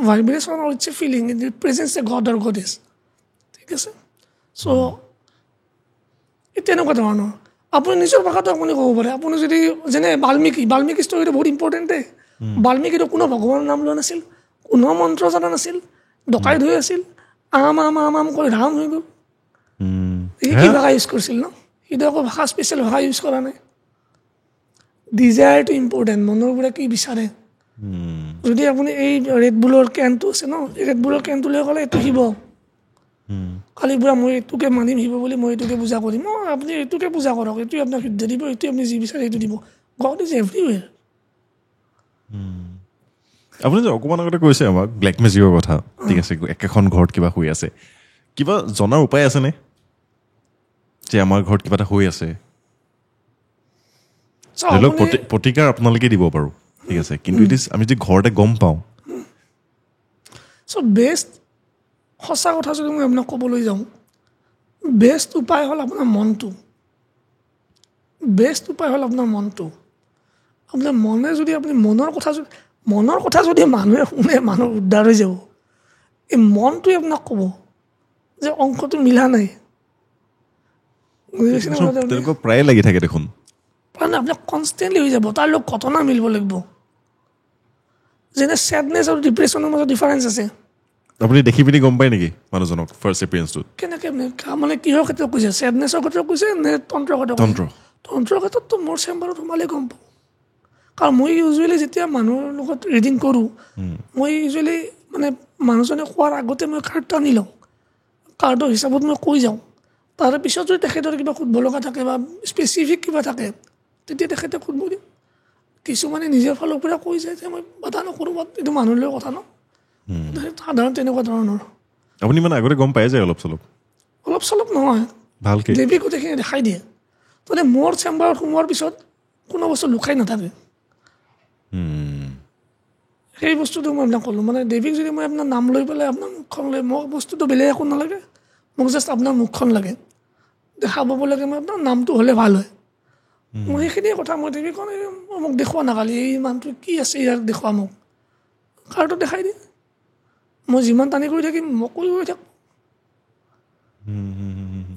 ভাইব্ৰেশ্যন, আৰু it's a feeling, it represents a God or goddess, ঠিক আছে? চ' তেনেকুৱা ধৰণৰ আপুনি নিজৰ ভাষাটো আপুনি ক'ব পাৰে। আপুনি যদি যেনে বাল্মীকি ষ্টৰিটো বহুত ইম্পৰ্টেণ্ট দেই। বাল্মীকিটো কোনো ভগৱানৰ নাম লোৱা নাছিল, কোনো মন্ত্ৰ জনা নাছিল, ডকাইত হৈ আছিল, আম আম আম আম কৰি ৰাম হৈ গ'ল। সি কি ভাষা ইউজ কৰিছিল ন? সিটো আকৌ ভাষা স্পেচিয়েল ভাষা ইউজ কৰা নাই। ডিজায়াৰটো ইম্পৰ্টেণ্ট, মনৰ পৰা কি বিচাৰে। যদি আপুনি এই ৰেড বুলৰ কেনটো আছে ন, ৰেড বুলৰ কেনটো লৈ ক'লে এইটো শিৱ, কালিৰ পৰা মই এইটোকে মানিম শিৱ বুলি, মই এইটোকে পূজা কৰিম, আপুনি এইটোকে পূজা কৰক, এইটোৱে আপোনাক সিদ্ধ দিব, এইটোৱে আপুনি যি বিচাৰে এইটো দিব। God is everywhere. আপুনি যে অকণমান আগতে কৈছে আমাক ব্লেক মেজিকৰ কথা, ঠিক আছে, একেখন ঘৰত কিবা হৈ আছে, কিবা জনাৰ উপায় আছেনে যে আমাৰ ঘৰত কিবা এটা হৈ আছে? ধৰি লওক প্ৰতিকাৰ আপোনালোকে দিব পাৰোঁ, ঠিক আছে, কিন্তু আমি যদি ঘৰতে গম পাওঁ। চ' বেষ্ট সঁচা কথা যদি মই আপোনাক ক'বলৈ যাওঁ, বেষ্ট উপায় হ'ল আপোনাৰ মনটো। বেষ্ট উপায় হ'ল আপোনাৰ মনটো আপোনাৰ মনে যদি আপুনি মনৰ কথা যদি মানুহে শুনে মানুহ উদ্ধাৰ হৈ যাব এই মনটোৱে আপোনাক ক'ব যে অংকটো মিলা নাই বুজি পাইছেনে কথাটো আপুনি? তেনেকুৱা প্ৰায়ে লাগি থাকে দেখোন মানে আপোনাক কনষ্টেণ্টলি হৈ যাব তাৰ লগত ঘটনা মিলিব লাগিব যেনে ছেডনেছ আৰু ডিপ্ৰেশ্যনৰ মাজত ডিফাৰেঞ্চ আছে আপুনি দেখি পিনি গম পায় নেকি মানুহজনক ফাৰ্ষ্ট এপিয়াৰেঞ্চটোত কেনেকৈ মানে কিহৰ ক্ষেত্ৰত কৈছে ছেডনেছৰ ক্ষেত্ৰত কৈছে নে তন্ত্ৰৰ ক্ষেত্ৰত তন্ত্ৰ তন্ত্ৰৰ ক্ষেত্ৰততো মোৰ চেম্বাৰত সোমালে গম পাওঁ কাৰণ মই ইউজুৱেলি যেতিয়া মানুহৰ লগত ৰিডিং কৰোঁ মই ইউজুৱেলি মানে মানুহজনে কোৱাৰ আগতে মই কাৰ্ড টানি লওঁ কাৰ্ডৰ হিচাপত মই কৈ যাওঁ তাৰে পিছত যদি তেখেতৰ কিবা সুধিব লগা থাকে বা স্পেচিফিক কিবা থাকে তেতিয়া তেখেতে সুধিব দিম কিছুমানে নিজৰ ফালৰ পৰা কৈ যায় যে মই বাধা নকৰোঁ বা এইটো মানুহৰ লগত কথা ন সাধাৰণ তেনেকুৱা ধৰণৰ আপুনি মানে আগতে গম পাই যায় অলপ চলপ নহয় ভালকৈ দেৱী গোটেইখিনি দেখাই দিয়ে মানে মোৰ চেম্বাৰত সোমোৱাৰ পিছত কোনো বস্তু লুকাই নাথাকে সেই বস্তুটো মই আপোনাক ক'লোঁ মানে দেৱীক যদি মই আপোনাৰ নাম লৈ পেলাই আপোনাৰ মুখখন লৈ মোক বস্তুটো বেলেগ একো নালাগে মোক জাষ্ট আপোনাৰ মুখখন লাগে দেখা পাব লাগে মই আপোনাৰ নামটো হ'লে ভাল হয় মই সেইখিনিয়ে কথা মই দেৱীক ক'লে মোক দেখুওৱা নাকালি এই মানুহটো কি আছে ইয়াক দেখুওৱা মোক কাৰ্ডটো দেখাই দিয়ে মই যিমান টানি কৰি থাকিম মোক কৰি থাকোঁ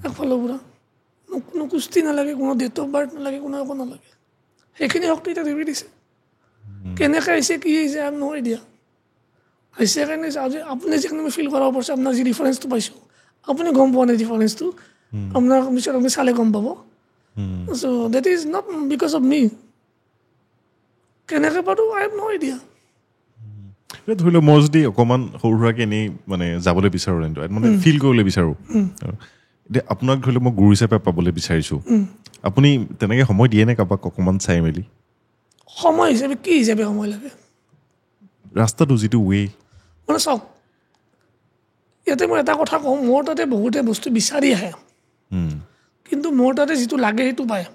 একফালৰ পৰা মোক কোনো কুস্তি নালাগে কোনো ডেট অফ বাৰ্থ নালাগে কোনো একো নালাগে সেইখিনি শক্তি এতিয়া দেৱী দিছে কেনেকৈ আহিছে কি আহিছে আৰু নহয় দিয়া আহিছে কাৰণে আজি আপুনি যিখিনি মই ফিল কৰাব পাৰিছোঁ আপোনাৰ যি ডিফাৰেঞ্চটো পাইছোঁ আপুনি গম পোৱা নাই ডিফাৰেঞ্চটো আপোনাৰ পিছত আপুনি চালে গম পাব so' that is not because of me কেনেকৈ পাৰোঁ আই হেভ ন আইডিয়া ধৰি লওক মই যদি অকণমান সৰু সুৰাকৈ এনেই মানে যাবলৈ বিচাৰোঁ মানে ফিল কৰিবলৈ বিচাৰোঁ এতিয়া আপোনাক ধৰি লওক মই গুৰু হিচাপে পাবলৈ বিচাৰিছোঁ আপুনি তেনেকৈ সময় দিয়ে নে কাৰোবাক অকণমান চাই মেলি সময় হিচাপে কি হিচাপে সময় লাগে ৰাস্তাটো যিটো ৱে মানে চাওক ইয়াতে মই এটা কথা কওঁ মোৰ তাতে বহুতে বস্তু বিচাৰি আহে কিন্তু মোৰ তাতে যিটো লাগে সেইটো পায়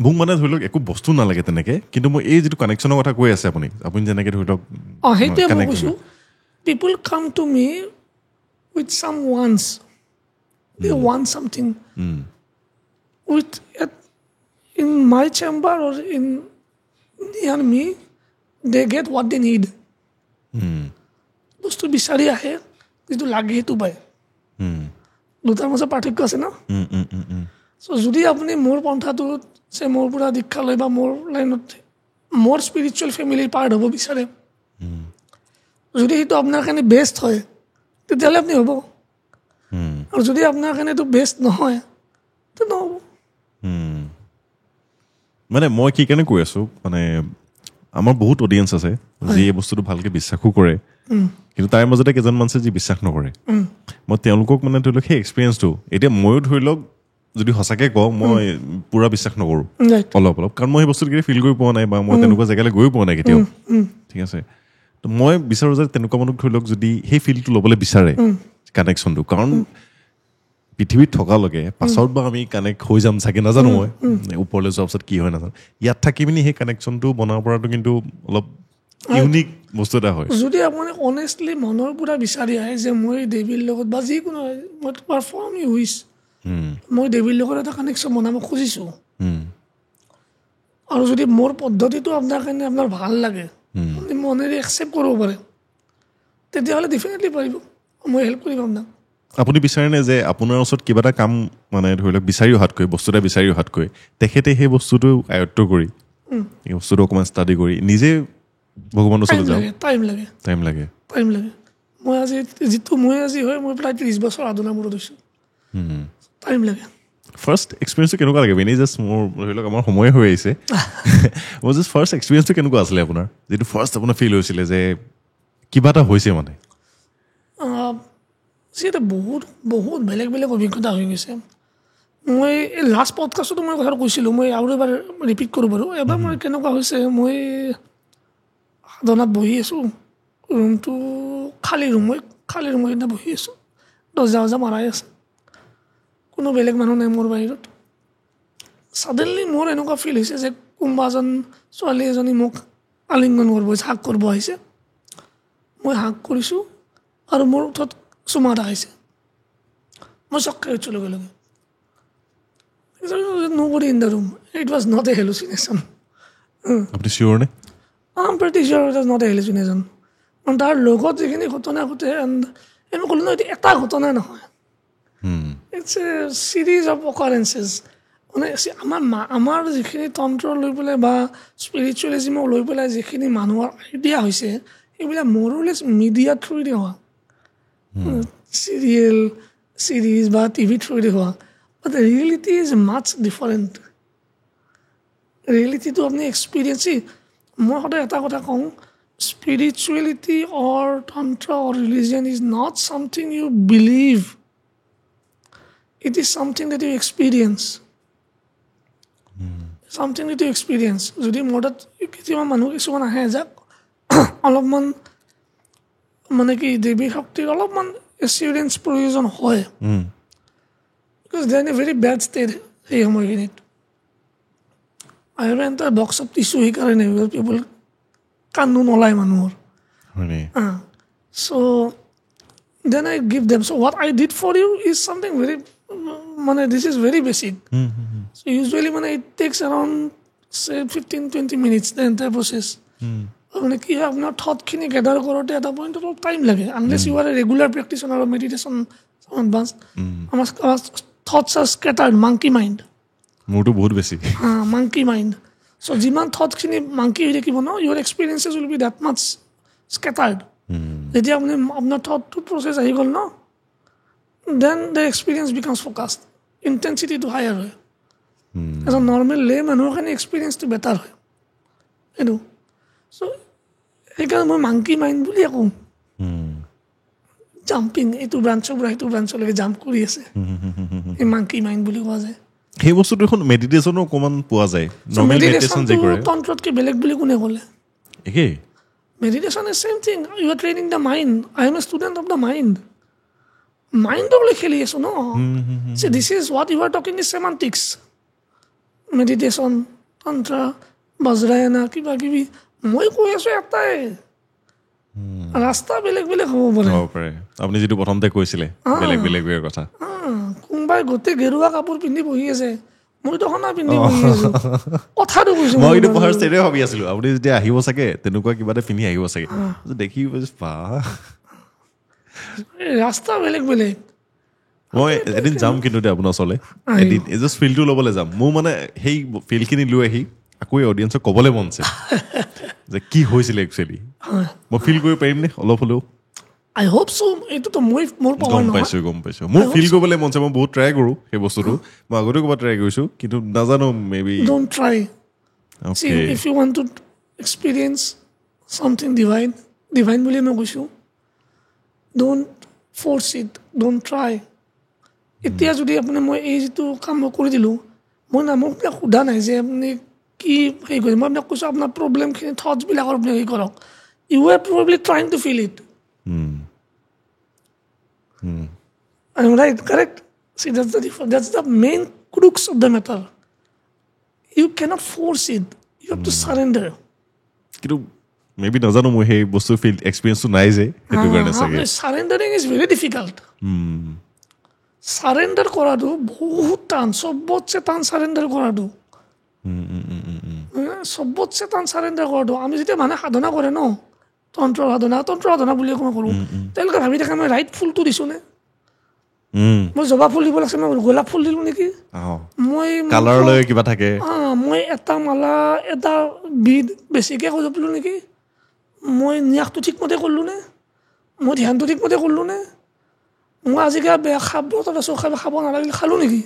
মোক মানে ধৰি লওক একো বস্তু নালাগে তেনেকৈ কিন্তু মই এই যিটো কানেকশ্যনৰ কথা কৈ আছে আপুনি যেনেকৈ ধৰি লওক সেইটোৱে মই কৈছোঁ people come to me with some wants they want something within my chamber or in near me they get what they need বস্তু বিচাৰি আহে যিটো লাগে সেইটো পায় দুটাৰ মাজত পাৰ্থক্য আছে ন চ' যদি আপুনি মোৰ পন্থাটোত যে মোৰ পৰা দীক্ষা লয় বা মোৰ লাইনত মোৰ স্পিৰিচুৱেল ফেমিলিৰ পাৰ্ট হ'ব বিচাৰে যদি সেইটো আপোনাৰ কাৰণে বেষ্ট হয় তেতিয়াহ'লে আপুনি হ'ব আৰু যদি আপোনাৰ কাৰণে এইটো বেষ্ট নহয় তেতিয়া নহ'ব মানে মই কি কাৰণে কৈ আছোঁ মানে আমাৰ বহুত অডিয়েঞ্চ আছে যি এই বস্তুটো ভালকৈ বিশ্বাসো কৰে কিন্তু তাৰ মাজতে কেইজনমান আছে যি বিশ্বাস নকৰে মই তেওঁলোকক মানে ধৰি লওক সেই এক্সপিৰিয়েঞ্চটো এতিয়া ময়ো ধৰি লওক যদি সঁচাকৈ কওঁ মই পূৰা বিশ্বাস নকৰোঁ অলপ কাৰণ মই সেই বস্তুটো কেতিয়াও ফিল কৰি পোৱা নাই বা মই তেনেকুৱা জেগালৈ গৈও পোৱা নাই কেতিয়াও ঠিক আছে তো মই বিচাৰোঁ যে তেনেকুৱা মানুহক ধৰি লওক যদি সেই ফিলটো ল'বলৈ বিচাৰে কানেকশ্যনটো কাৰণ পৃথিৱীত থকালৈকে পাছত বা আমি কানেক্ট হৈ যাম চাগে নাজানো মই ওপৰলৈ যোৱাৰ পাছত কি হয় নাজানো ইয়াত থাকি পিনি সেই কানেকশ্যনটো বনাব পৰাটো কিন্তু অলপ ইউনিক বস্তু এটা হয় যদি আপুনি অনেষ্টলি মনৰ পৰা বিচাৰি আহে যে মই দেৱীৰ লগত বা যিকোনো মই পাৰফৰ্ম উইচ মই দেৱীৰ লগত এটা কানেকশ্যন বনাব খুজিছোঁ আৰু যদি মোৰ পদ্ধতিটো আপোনাৰ কাৰণে আপোনাৰ ভাল লাগে আপুনি মনেৰে একচেপ্ট কৰিব পাৰে তেতিয়াহ'লে ডেফিনেটলি পাৰিব মই হেল্প কৰিম আপোনাক আপুনি বিচাৰেনে যে আপোনাৰ ওচৰত কিবা এটা কাম মানে ধৰি লওক বিচাৰি অহাতকৈ বস্তু এটা বিচাৰি অহাতকৈ তেখেতে সেই বস্তুটো আয়ত্ব কৰি এই বস্তুটো অকণমান ষ্টাডি কৰি নিজে ভগৱানৰ ওচৰত যাওক টাইম লাগে মই আজি হয় মই প্ৰায় 30 বছৰ সাধনা মূৰত হৈছোঁ টাইম লাগে ফাৰ্ষ্ট এক্সপিৰিয়েঞ্চটো কেনেকুৱা লাগে এনেই জাষ্ট মোৰ ধৰি লওক আমাৰ সময়ে হৈ আহিছে মোৰ জাষ্ট ফাৰ্ষ্ট এক্সপিৰিয়েঞ্চটো কেনেকুৱা আছিলে আপোনাৰ যিটো ফাৰ্ষ্ট আপোনাৰ ফিল হৈছিলে যে কিবা এটা হৈছে মানে যিহেতু বহুত বহুত বেলেগ বেলেগ অভিজ্ঞতা হৈ গৈছে মই এই লাষ্ট পডকাষ্টতো মই কথাটো কৈছিলোঁ মই আৰু এবাৰ ৰিপিট কৰোঁ বাৰু এবাৰ মই কেনেকুৱা হৈছে মই সাধনাত বহি আছোঁ ৰুমটো খালী ৰুম মই সেইদিনা বহি আছোঁ দৰ্জা মাৰাই আছে কোনো বেলেগ মানুহ নাই মোৰ বাহিৰত ছাডেনলি মোৰ এনেকুৱা ফিল হৈছে যে কোনোবা এজন ছোৱালী এজনী মোক আলিংগন কৰিব হাক কৰিব আহিছে মই হাক কৰিছোঁ আৰু মোৰ ওঠত চুমা এটা আহিছে মই চক খাই উঠিছোঁ লগে লগে Nobody in the room. It was not a hallucination. আপুনি চিয়'ৰ নে I'm pretty sure it was not a hallucination. কাৰণ তাৰ লগত যিখিনি ঘটনা ঘটে আমি ক'লো ন এইটো এটা ঘটনা নহয় ইটছ এ চিৰিজ অফ অকাৰেঞ্চেছ মানে আমাৰ যিখিনি তন্ত্ৰ লৈ পেলাই বা স্পিৰিচুৱেলিজিমক লৈ পেলাই যিখিনি মানুহৰ আইডিয়া হৈছে সেইবিলাক মৰলেছ মিডিয়া থ্ৰুৱেদি হোৱা চিৰিয়েল চিৰিজ বা টিভি থ্ৰুৱেদি হোৱা but the reality is much different ৰিয়েলিটিটো আপুনি এক্সপিৰিয়েঞ্চি মই সদায় এটা কথা কওঁ spirituality or tantra or religion is not something you believe. It is something that you experience. Something that you experience. যদি মোৰ তাত কিছুমান মানুহ কিছুমান আহে যাক অলপমান মানে কি দেৱী শক্তিৰ অলপমান এচিউৰেঞ্চ প্ৰয়োজন হয় because they are in a very bad state সেই সময়খিনিত I have entire box of tissue সেইকাৰণে পিপল কান্দো নলায় মানুহৰ so then I give them so what I did for you is something very মানে this is very basic so usually মানে it takes around say 15-20 minutes the entire process মানে কি হয় আপোনাৰ থটখিনি গেডাৰ কৰোঁতে এটা পইণ্ট অলপ টাইম লাগে unless you are a regular practitioner of meditation advanced আমাৰ thoughts are scattered monkey mind মোৰটো বহুত বেছি monkey mind so যিমান থটখিনি মাংকি হৈ থাকিব ন your experiences will be that much scattered যেতিয়া আপুনি আপোনাৰ থটটো প্ৰচেছ আহি গ'ল ন then the experience becomes focused intensity to higher হয় এজন নৰ্মেল লে মানুহৰ কাৰণে এক্সপিৰিয়েঞ্চটো বেটাৰ হয় এইটো চ' সেইকাৰণে মই মাংকি মাইণ্ড বুলিয়ে কওঁ জাম্পিং এইটো ব্ৰাঞ্চৰ পৰা সেইটো ব্ৰাঞ্চলৈকে জাম্প কৰি আছে এই মাংকি মাইণ্ড বুলি কোৱা যায় সেই বস্তুটো এখন মেডিটেশ্যনো অকণমান পোৱা যায় নৰ্মেল মেডিটেশ্যন যে কৰে তন্ত্ৰতকৈ বেলেগ বুলি কোনে ক'লে একেই meditation is same thing you are training the mind I am a student of the mind মাইণ্ডক লৈ খেলি আছোঁ ন so' this is what you are talking is semantics meditation tantra Vajrayana কিবা কিবি মই কৈ আছোঁ এটাই ৰাস্তা বেলেগ বেলেগ হ'ব পাৰে আপুনি যিটো প্ৰথমতে কৈছিলে বেলেগ বেলেগ কথা কোনোবাই গোটেই গেৰুৱা কাপোৰ পিন্ধি বহি আছে মইতো সনা পিন্ধি বহি আছোঁ কথাটো কৈছোঁ মই এইটো পঢ়াৰ ষ্টেৰে ভাবি আছিলোঁ আপুনি যেতিয়া আহিব চাগে তেনেকুৱা কিবা এটা পিন্ধি আহিব চাগে দেখি ৰাস্তা বেলেগ বেলেগ মই এদিন যাম কিন্তু দেই আপোনাৰ ওচৰলৈ এদিন এই জাষ্ট ফিল্ডটো ল'বলৈ যাম মোৰ মানে সেই ফিল্ডখিনি লৈ আহি আকৌ এই অডিয়েঞ্চক ক'বলৈ মন আছে যে কি হৈছিলে একচুৱেলি মই ফিল কৰিব পাৰিম নে অলপ হ'লেও আই হোপ চ' এইটোতো মই মোৰ গম পাইছোঁ মোৰ ফিল কৰিবলৈ মন আছে মই বহুত ট্ৰাই কৰোঁ সেই বস্তুটো মই আগতেও ক'ৰবাত ট্ৰাই কৰিছোঁ কিন্তু নাজানো maybe don't try if you want to experience something divine বুলি মই কৈছোঁ don't force it don't try এতিয়া যদি আপুনি মই এই যিটো কাম মই কৰি দিলোঁ মই মোক আপোনাক সোধা নাই যে আপুনি কি হেৰি কৰিছে মই আপোনাক কৈছোঁ আপোনাৰ প্ৰব্লেমখিনি থটছবিলাকৰ আপুনি হেৰি কৰক you are probably trying to feel it I'm right, correct? See, that's the difference. That's the main crux of the matter. You cannot force it. You have to surrender. কিন্তু মেবি নাজানো মই সেই বস্তু ফিল এক্সপিৰিয়েঞ্চটো নাই যে সেইটো কাৰণে চাগে সাৰেণ্ডাৰিং ইজ ভেৰি ডিফিকাল্ট সাৰেণ্ডাৰ কৰাটো বহুত টান চবতছে টান সাৰেণ্ডাৰ কৰাটো চবতছে টান সাৰেণ্ডাৰ কৰাটো আমি যেতিয়া মানে সাধনা কৰে ন তন্ত্ৰ সাধনা বুলিয়ে মই কৰোঁ তেওঁলোকে ভাবি থাকে মই ৰাইট ফুলটো দিছোঁ নে মই জবা ফুল দিব লাগিছে মই গোলাপ ফুল দিলোঁ নেকি মই কালাৰলৈ কিবা থাকে মই এটা মালা এটা বিধ বেছিকৈ সজালোঁ নেকি মই নিয়াসটো ঠিকমতে কৰিলোঁ নে মই ধ্যানটো ঠিকমতে কৰিলোঁ নে মই আজিকালি বেয়া খাব আছোঁ খাব নালাগিলে খালোঁ নেকি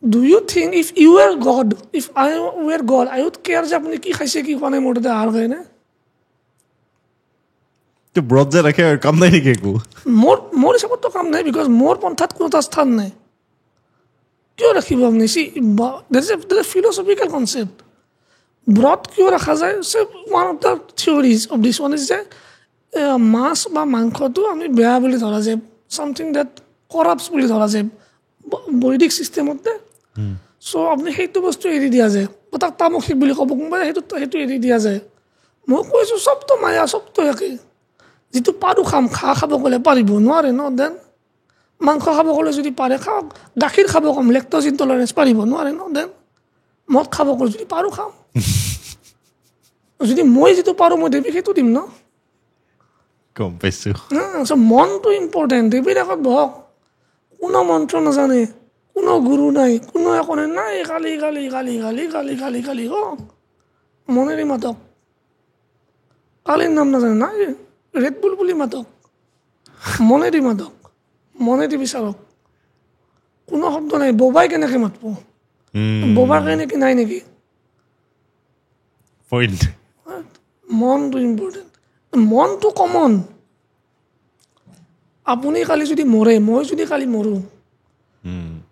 Do you think if you were God, if I were God, I would care যে আপুনি কি খাইছে কি খোৱা নাই মোৰ তাতে আহাৰ খাই নে ব্ৰত যে ৰাখে কাম নাই নেকি একো মোৰ হিচাপততো কাম নাই বিকজ মোৰ পন্থাত কোনো এটা স্থান নাই কিয় ৰাখিব আপুনি ফিলচফিকেল কনচেপ্ট ব্ৰত কিয় ৰখা যায় one of the theories of this one is যে মাছ বা মাংসটো আমি বেয়া বুলি ধৰা যায় চামথিং ডেট কৰাপছ বুলি ধৰা যায় বৈদিক ছিষ্টেমতে চ' আপুনি সেইটো বস্তু এৰি দিয়া যায় তাক তামসিক বুলি ক'ব কোনোবাই সেইটো এৰি দিয়া যায় মই কৈছোঁ চবতো মায়া চবতো একে যিটো পাৰোঁ খাব গ'লে পাৰিব নোৱাৰে ন দেন মাংস খাব ক'লে যদি পাৰে খাওক, গাখীৰ খাব কম, লেক্ট'জ ইনটলাৰেঞ্চ পাৰিব নোৱাৰে ন, দেন মদ খাব ক'লে যদি পাৰোঁ খাম। যদি মই যিটো পাৰোঁ মই দেৱীক সেইটো দিম ন। গম পাইছোঁ। মনটো ইম্পৰ্টেণ্ট। দেৱীৰ আগত বহক, কোনো মন্ত্ৰ নাজানে, কোনো গুৰু নাই, কোনো একো নাই, কালি কালি কালি কালি কালি কালি কালি মনেৰে মাতক। কালিৰ নাম নাজানে নাই, ৰেড বুল বুলি মাতক, মনেদি মাতক, মনেদি বিচাৰক। কোনো শব্দ নাই। বোবাই কেনেকৈ মাতব? বোবাৰ কাৰণে কি নাই নেকি? পইণ্ট। মনটো ইম্পৰ্টেণ্ট। মনটো কমন। আপুনি কালি যদি মৰে, মই যদি কালি মৰোঁ,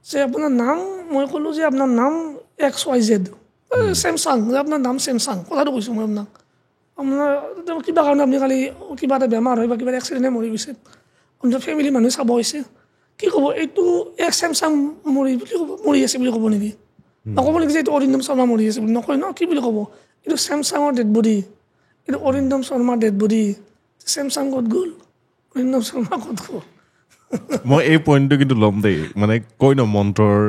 যে আপোনাৰ নাম, মই ক'লোঁ যে আপোনাৰ নাম XYZ, চেমচাং, যে আপোনাৰ নাম চেমচাং, কথাটো কৈছোঁ মই আপোনাক। আপোনাৰ কিবা কাৰণে আপুনি কালি কিবা এটা বেমাৰ হয় বা কিবা এক্সিডেণ্টে মৰি গৈছে, আপোনাৰ ফেমিলি মানুহ চাব হৈছে, কি ক'ব? এইটো চেমচাং মৰি বুলি ক'ব, মৰি আছে বুলি ক'ব নেকি? নক'ব নেকি যে এইটো অৰিন্দম শৰ্মা মৰি আছে বুলি? নকয় ন। কি বুলি ক'ব? এইটো চেমচাঙৰ ডেড বডি, এইটো অৰিন্দম শৰ্মাৰ ডেড বডি। চেমচাং ক'ত গ'ল? অৰিন্দম শৰ্মা ক'ত গ'ল? মই এই পইণ্টটো কিন্তু ল'ম দেই, মানে কৈ ন মন্ত্ৰৰ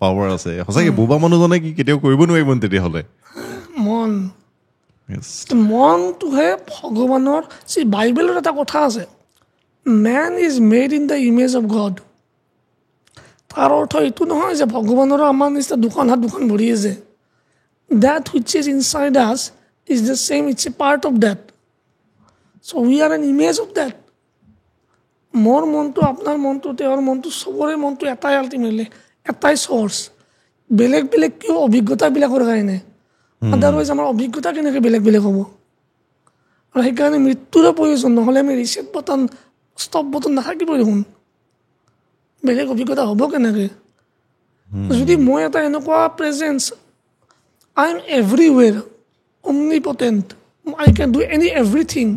পাৱাৰ আছে। সঁচাকৈ বোবা মানুহজনে কি কেতিয়াও কৰিব নোৱাৰিব তেতিয়াহ'লে। মন, মনটোহে ভগৱানৰ। বাইবেলত এটা কথা আছে, man is made in the image of God. তাৰ অৰ্থ এইটো নহয় যে ভগৱানৰো আমাৰ নিচিনা দুখন হাত দুখন ভৰি আছে। That which is inside us is the same, it's a part of that. So we are an image of that. মোৰ মনটো, আপোনাৰ মনটো, তেওঁৰ মনটো, চবৰে মনটো এটাই, আল্টিমেটলি এটাই চ'ৰ্চ। বেলেগ বেলেগ কিয়? অভিজ্ঞতাবিলাকৰ কাৰণে। আদাৰৱাইজ আমাৰ অভিজ্ঞতা কেনেকৈ বেলেগ বেলেগ হ'ব? আৰু সেইকাৰণে মৃত্যুৰো প্ৰয়োজন, নহ'লে আমি ৰিচেট বটন, ষ্টপ বটন নাথাকিবই দেখোন। বেলেগ অভিজ্ঞতা হ'ব কেনেকৈ? যদি মই এটা এনেকুৱা presence, I am everywhere, omnipotent, I can do everything,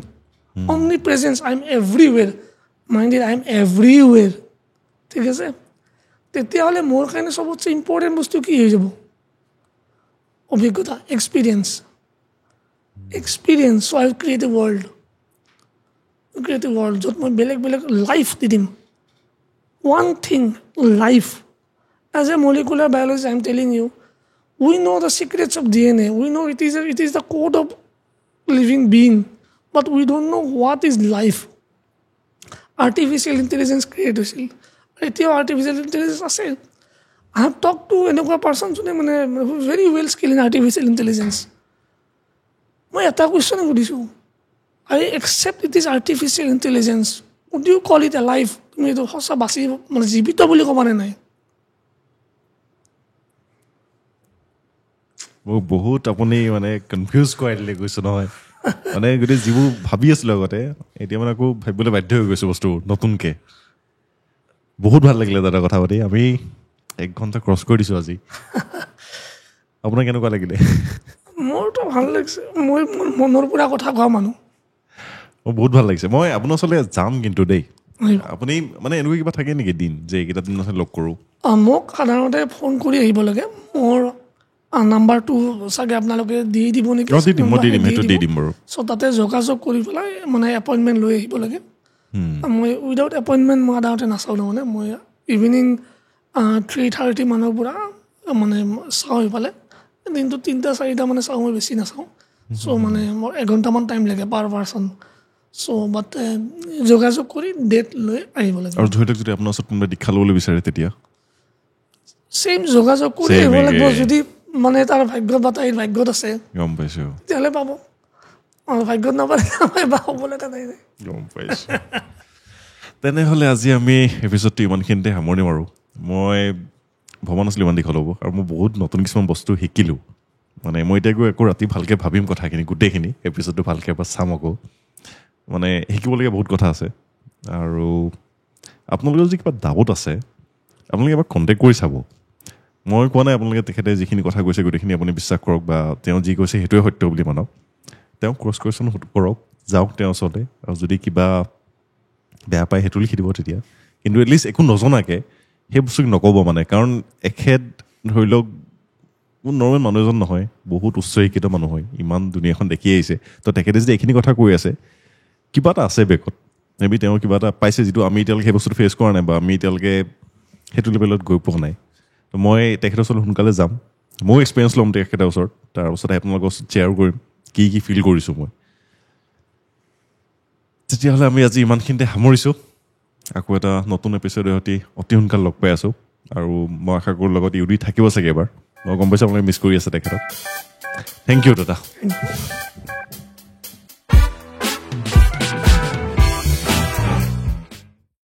omnipresence, I am everywhere, minded I am everywhere, ঠিক আছে? তেতিয়াহ'লে মোৰ কাৰণে চবতছে ইম্পৰ্টেণ্ট বস্তু কি হৈ যাব? অভিজ্ঞতা, experience. So' I create a world, য'ত মই বেলেগ বেলেগ লাইফ দি দিম। One thing, life. As a molecular biologist, I am telling you, we know the secrets of DNA. We know it is the code of living being, but we don't know what is life. Artificial intelligence create হৈছিল, এতিয়াও artificial intelligence আছে। I have talked to এনেকুৱা পাৰ্চন যোনে মানে very well skilled in artificial intelligence. মই এটা কুৱেশ্যনে সুধিছোঁ, I accept it is artificial intelligence. Would you call it alive? তুমি এইটো সঁচা বাচি মানে জীৱিত বুলি ক'বানে নাই? মোক বহুত আপুনি মানে কনফিউজ কৰাই দিলে কৈছোঁ নহয়। মানে গোটেই যিবোৰ ভাবি আছিলোঁ আগতে, এতিয়া মানে আকৌ ভাবিবলৈ বাধ্য হৈ গৈছোঁ বস্তু নতুনকৈ। বহুত ভাল লাগিলে দাদা কথা পাতি। আমি 1 ঘণ্টা ক্ৰছ কৰি দিছোঁ আজি। আপোনাৰ কেনেকুৱা লাগিলে? মোৰতো ভাল লাগিছে। মই মোৰ মনৰ পৰা কথা কোৱা মানুহ। মোৰ বহুত ভাল লাগিছে। মই আপোনাৰ ওচৰলৈ যাম কিন্তু দেই। আপুনি মানে এনেকুৱা কিবা থাকে নেকি দিন যে এইকেইটা দিন লগ কৰোঁ? মোক সাধাৰণতে ফোন কৰি আহিব লাগে। মোৰ নাম্বাৰটো চাগে আপোনালোকে দি দিব নেকি? দি দিম বাৰু। চ' তাতে যোগাযোগ কৰি পেলাই মানে এপইণ্টমেণ্ট লৈ আহিব লাগে। মই উইদাউট এপইণ্টমেণ্ট মই সাধাৰণতে নাচাওঁ নহয়। মই ইভিনিং 3:30 মানৰ পৰা মানে চাওঁ এইফালে। দিনটো 3-4টা মানে চাওঁ, মই বেছি নাচাওঁ। চ' মানে মোৰ 1 ঘণ্টামান টাইম লাগে পাৰ পাৰ্চন। চ' বাট যোগাযোগ কৰি ডেট লৈ আহিব লাগে। আৰু ধৰি লওক যদি আপোনাৰ ওচৰত কোনোবাই দীক্ষা ল'বলৈ বিচাৰে তেতিয়া ছেইম যোগাযোগ কৰি আহিব লাগিব। যদি মানে তাৰ ভাগ্যত বা তাইৰ ভাগ্যত আছে, গম পাইছোঁ, তেতিয়াহ'লে পাব। ভাগ্যত নাপালে বা হ'বলৈ নাই। গম পাইছোঁ। তেনেহ'লে আজি আমি এপিছডটো ইমানখিনিতে সামৰণি মাৰোঁ। মই ভবা নাছিলোঁ ইমান দীঘল হ'ব, আৰু মই বহুত নতুন কিছুমান বস্তু শিকিলোঁ। মানে মই এতিয়া গৈ আকৌ ৰাতি ভালকৈ ভাবিম কথাখিনি, গোটেইখিনি এপিছডটো ভালকৈ এবাৰ চাম আকৌ। মানে শিকিবলগীয়া বহুত কথা আছে। আৰু আপোনালোকৰ যদি কিবা ডাউট আছে আপোনালোকে এবাৰ কণ্টেক্ট কৰি চাব। মই কোৱা নাই আপোনালোকে তেখেতে যিখিনি কথা কৈছে গোটেইখিনি আপুনি বিশ্বাস কৰক, বা তেওঁ যি কৈছে সেইটোৱে সত্য বুলি মানক। তেওঁ ক্ৰছ কুৱেশ্যন কৰক, যাওক তেওঁৰ ওচৰতে। আৰু যদি কিবা বেয়া পায় সেইটো লিখি দিব তেতিয়া। কিন্তু এটলিষ্ট একো নজনাকৈ সেই বস্তুটো নক'ব মানে। কাৰণ এখেত ধৰি লওক কোনো নৰ্মেল মানুহ এজন নহয়, বহুত উচ্চ শিক্ষিত মানুহ হয়, ইমান দুনীয়াখন দেখি আহিছে। তো তেখেতে যদি এইখিনি কথা কৈ আছে, কিবা এটা আছে বেগত। মে বি তেওঁ কিবা এটা পাইছে যিটো আমি এতিয়ালৈকে সেই বস্তুটো ফেচ কৰা নাই বা আমি এতিয়ালৈকে সেইটো লেভেলত গৈ পোৱা নাই তো মই তেখেতৰ ওচৰত সোনকালে যাম ময়ো এক্সপিৰিয়েঞ্চ ল'ম তেখেতৰ ওচৰত তাৰপাছত আপোনালোকৰ ওচৰত শ্বেয়াৰ কৰিম কি ফিল কৰিছোঁ মই তেতিয়াহ'লে আমি আজি ইমানখিনিতে সামৰিছোঁ আকৌ এটা নতুন এপিছ'ডৰ সৈতে অতি সোনকালে লগ পাই আছোঁ আৰু মই আশা কৰোঁ লগত ইউডি থাকিব চাগে এবাৰ মই গম পাইছোঁ আপোনালোকে মিছ কৰি আছে তেখেতক থেংক ইউ দাদা